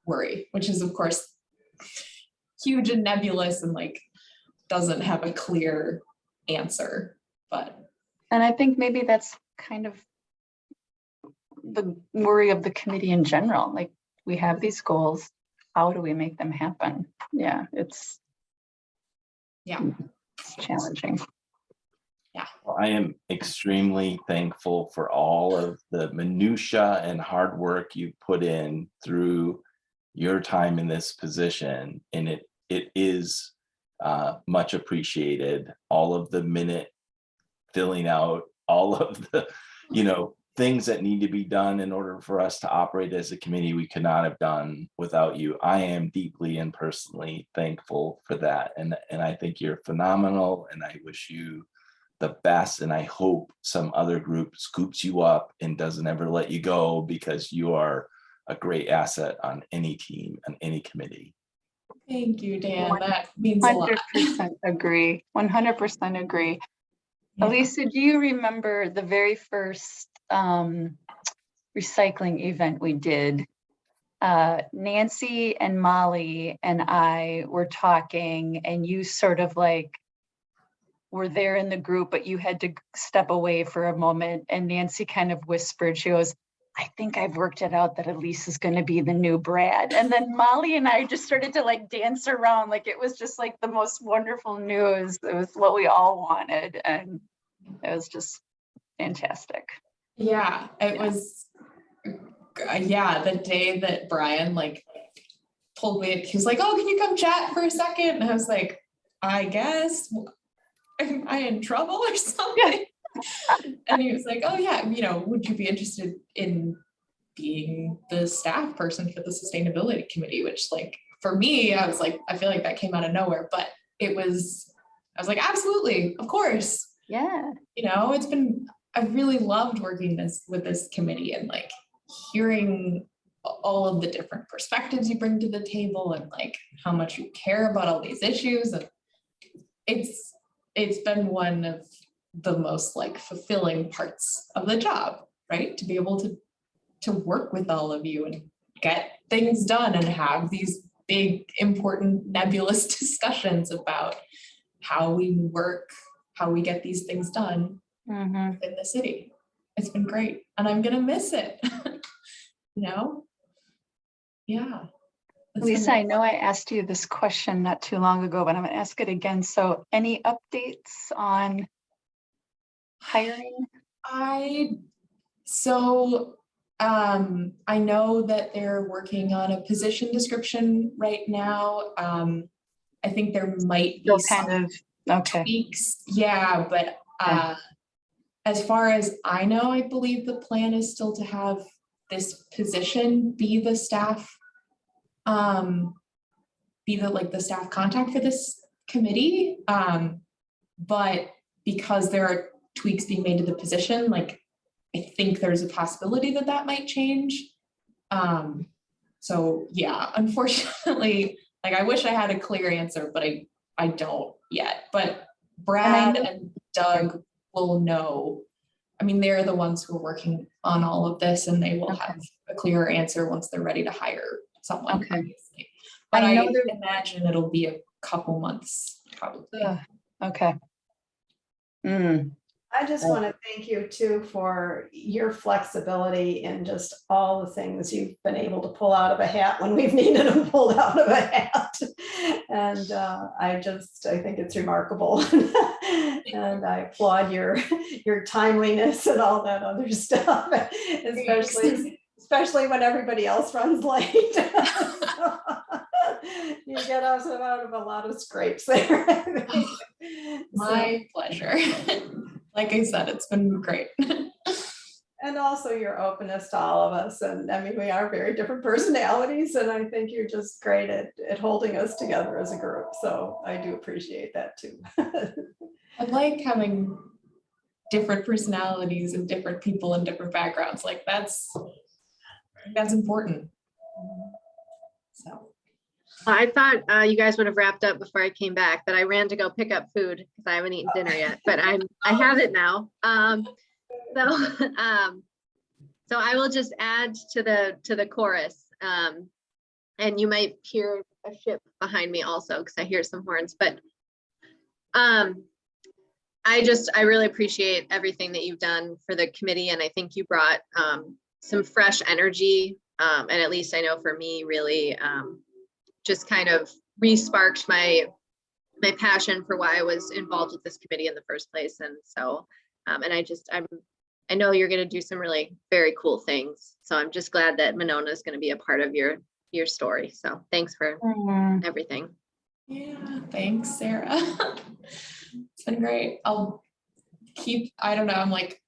Speaker 2: worry, which is of course huge and nebulous and like doesn't have a clear answer, but.
Speaker 1: And I think maybe that's kind of the worry of the committee in general. Like, we have these goals, how do we make them happen? Yeah, it's challenging.
Speaker 4: Well, I am extremely thankful for all of the minutia and hard work you put in through your time in this position, and it is much appreciated. All of the minute filling out, all of the things that need to be done in order for us to operate as a committee, we could not have done without you. I am deeply and personally thankful for that, and I think you're phenomenal, and I wish you the best, and I hope some other group scoops you up and doesn't ever let you go, because you are a great asset on any team and any committee.
Speaker 2: Thank you, Dan. That means a lot.
Speaker 1: 100% agree. 100% agree.
Speaker 2: Yeah.
Speaker 1: Elisa, do you remember the very first recycling event we did? Nancy and Molly and I were talking, and you sort of like were there in the group, but you had to step away for a moment. And Nancy kind of whispered, she goes, I think I've worked it out that Elise is going to be the new Brad. And then Molly and I just started to like dance around. Like it was just like the most wonderful news. It was what we all wanted. And it was just fantastic.
Speaker 2: Yeah, it
Speaker 1: Yeah.
Speaker 2: was, yeah, the day that Brian like pulled me, he was like, oh, can you come chat for a second? And I was like, I guess, am I in trouble or something? And he was like, oh yeah, you know, would you be interested in being the staff person for the sustainability committee? Which like, for me, I was like, I feel like that came out of nowhere, but I was like, absolutely, of course.
Speaker 1: Yeah.
Speaker 2: You know, I really loved working with this committee and like hearing all of the different perspectives you bring to the table and like how much you care about all these issues. And it's been one of the most like fulfilling parts of the job, right? To be able to work with all of you and get things done and have these big, important, nebulous discussions about how we work, how we get these things done
Speaker 1: Mhm.
Speaker 2: in the city. It's been great. And I'm gonna miss it. You know? Yeah. It's been
Speaker 1: Lisa, I
Speaker 2: really
Speaker 1: know I asked you this question not too long ago, but I'm going to ask it again. So any updates on hiring?
Speaker 2: I know that they're working on a position description right now. I think there might be
Speaker 1: Still
Speaker 2: some
Speaker 1: kind of, okay.
Speaker 2: tweaks. Yeah, but as far as I know, I believe the plan is still to have this position be the staff, be the staff contact for this committee. But because there are tweaks being made to the position, like I think there's a possibility that that might change. So yeah, unfortunately, like I wish I had a clear answer, but I don't yet. But Brad and Doug will know. I mean, they're the ones who are working on all of this, and they will have a clearer answer once they're ready to hire someone.
Speaker 1: Okay.
Speaker 2: Obviously. But
Speaker 1: I
Speaker 2: I
Speaker 1: know
Speaker 2: imagine it'll be a couple months probably.
Speaker 1: Okay. Mm.
Speaker 3: I just
Speaker 1: Right.
Speaker 3: want to thank you too for your flexibility and just all the things you've been able to pull out of a hat when we've needed them pulled out of a hat. And I think it's remarkable. And I applaud your timeliness and all that other stuff, especially when everybody else runs late. You get us out of a lot of scrapes there.
Speaker 2: My pleasure. Like I said, it's been great.
Speaker 3: And also your openness to all of us. And I mean, we are very different personalities, and I think you're just great at holding us together as a group. So I do appreciate that too.
Speaker 2: I like having different personalities and different people and different backgrounds. Like that's important. So.
Speaker 5: I thought you guys would have wrapped up before I came back, but I ran to go pick up food because I haven't eaten dinner yet, but I have it now. So I will just add to the chorus. And you might hear a ship behind me also because I hear some horns, but I really appreciate everything that you've done for the committee. And I think you brought some fresh energy. And at least I know for me, really just kind of re-sparked my passion for why I was involved with this committee in the first place. And so, and I know you're going to do some really very cool things. So I'm just glad that Monona is going to be a part of your story. So thanks for everything.
Speaker 2: Yeah, thanks, Sarah. It's been great. I don't know, I'm like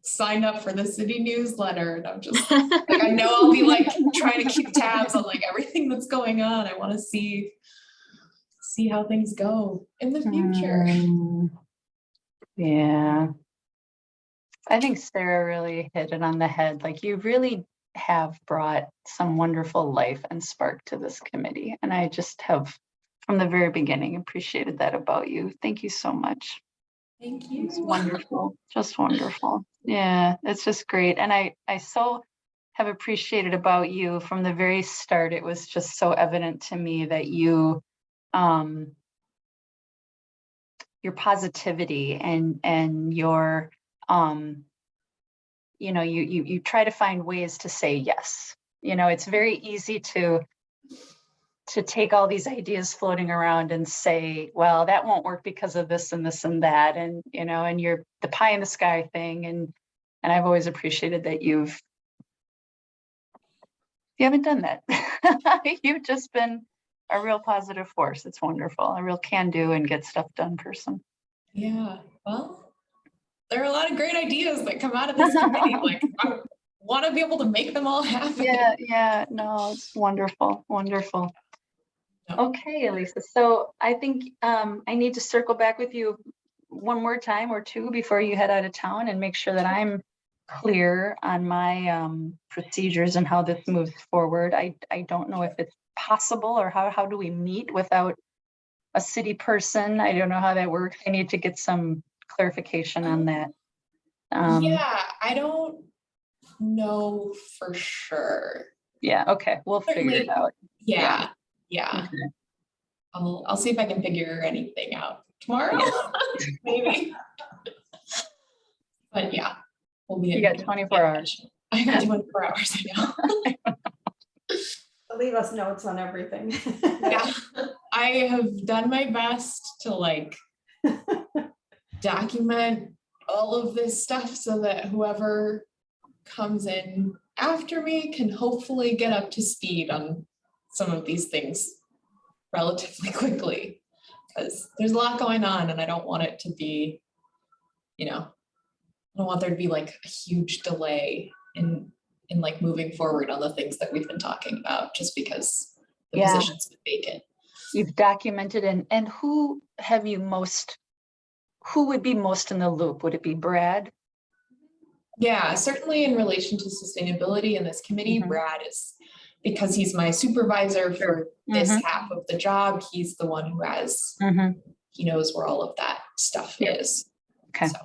Speaker 2: signed up for the city newsletter and I'm just like, I know I'll be like trying to keep tabs on like everything that's going on. I want to see how things go in the future.
Speaker 1: Yeah. I think Sarah really hit it on the head. Like you really have brought some wonderful life and spark to this committee. And I just have, from the very beginning, appreciated that about you. Thank you so much.
Speaker 2: Thank you.
Speaker 1: It's wonderful, just wonderful. Yeah, it's just great. And I so have appreciated about you from the very start. It was just so evident to me that your positivity and your you know, you try to find ways to say yes. You know, it's very easy to take all these ideas floating around and say, well, that won't work because of this and this and that. And, you know, and you're the pie in the sky thing. And I've always appreciated that you haven't done that. You've just been a real positive force. It's wonderful. A real can do and get stuff done person.
Speaker 2: Yeah, well, there are a lot of great ideas that come out of this committee. Like, I want to be able to make them all happen.
Speaker 1: Yeah, no, it's wonderful, wonderful.
Speaker 2: Yep.
Speaker 1: Okay, Elisa, so I think I need to circle back with you one more time or two before you head out of town and make sure that I'm clear on my procedures and how this moves forward. I don't know if it's possible, or how do we meet without a city person? I don't know how that works. I need to get some clarification on that.
Speaker 2: Yeah, I don't know for sure.
Speaker 1: Yeah, okay, we'll figure it
Speaker 2: Certainly.
Speaker 1: out.
Speaker 2: Yeah.
Speaker 1: Okay.
Speaker 2: I'll see if I can figure anything out tomorrow, maybe. But yeah, we'll be.
Speaker 1: You got 24 hours.
Speaker 2: I got 24 hours, I know.
Speaker 3: Leave us notes on everything.
Speaker 2: Yeah, I have done my best to like document all of this stuff so that whoever comes in after me can hopefully get up to speed on some of these things relatively quickly, because there's a lot going on and I don't want it to be, you know, I don't want there to be like a huge delay in like moving forward on the things that we've been talking about, just because the
Speaker 1: Yeah.
Speaker 2: position's been vacant.
Speaker 1: You've documented, and who would be most in the loop? Would it be Brad?
Speaker 2: Yeah, certainly in relation to sustainability in this committee,
Speaker 1: Mhm.
Speaker 2: Brad is, because he's my supervisor for this
Speaker 1: Mhm.
Speaker 2: half of the job, he's the one who has,
Speaker 1: Mhm.
Speaker 2: he knows where all of that stuff
Speaker 1: Yeah.
Speaker 2: is.
Speaker 1: Okay.
Speaker 2: So,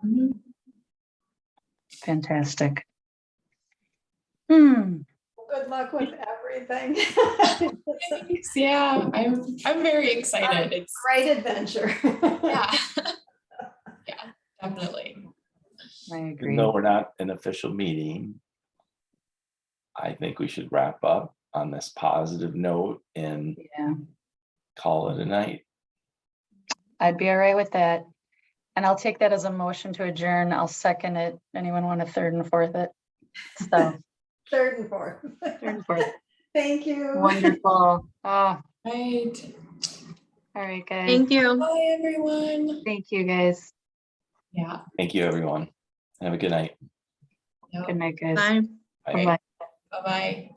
Speaker 2: mhm.
Speaker 1: Fantastic.
Speaker 3: Good luck with everything.
Speaker 2: Thanks. Yeah, I'm very excited. It's
Speaker 3: Great adventure.
Speaker 2: yeah. Yeah, definitely.
Speaker 1: I
Speaker 4: Even
Speaker 1: agree.
Speaker 4: though we're not an official meeting, I think we should wrap up on this positive note and
Speaker 1: Yeah,
Speaker 4: call it a night.
Speaker 1: I'd be all right with that. And I'll take that as a motion to adjourn. I'll second it. Anyone want to third and fourth it? So,
Speaker 3: Third and fourth.
Speaker 1: third and fourth.
Speaker 3: Thank you.
Speaker 1: Wonderful. Oh,
Speaker 2: Right.
Speaker 1: all right, guys.
Speaker 5: Thank you.
Speaker 2: Bye, everyone.
Speaker 1: Thank you, guys.
Speaker 2: Yeah.
Speaker 4: Thank you, everyone. Have a good night.
Speaker 2: Yep.
Speaker 1: Good night, guys.
Speaker 5: Bye.
Speaker 4: Bye.
Speaker 1: Bye-bye.
Speaker 2: Bye-bye.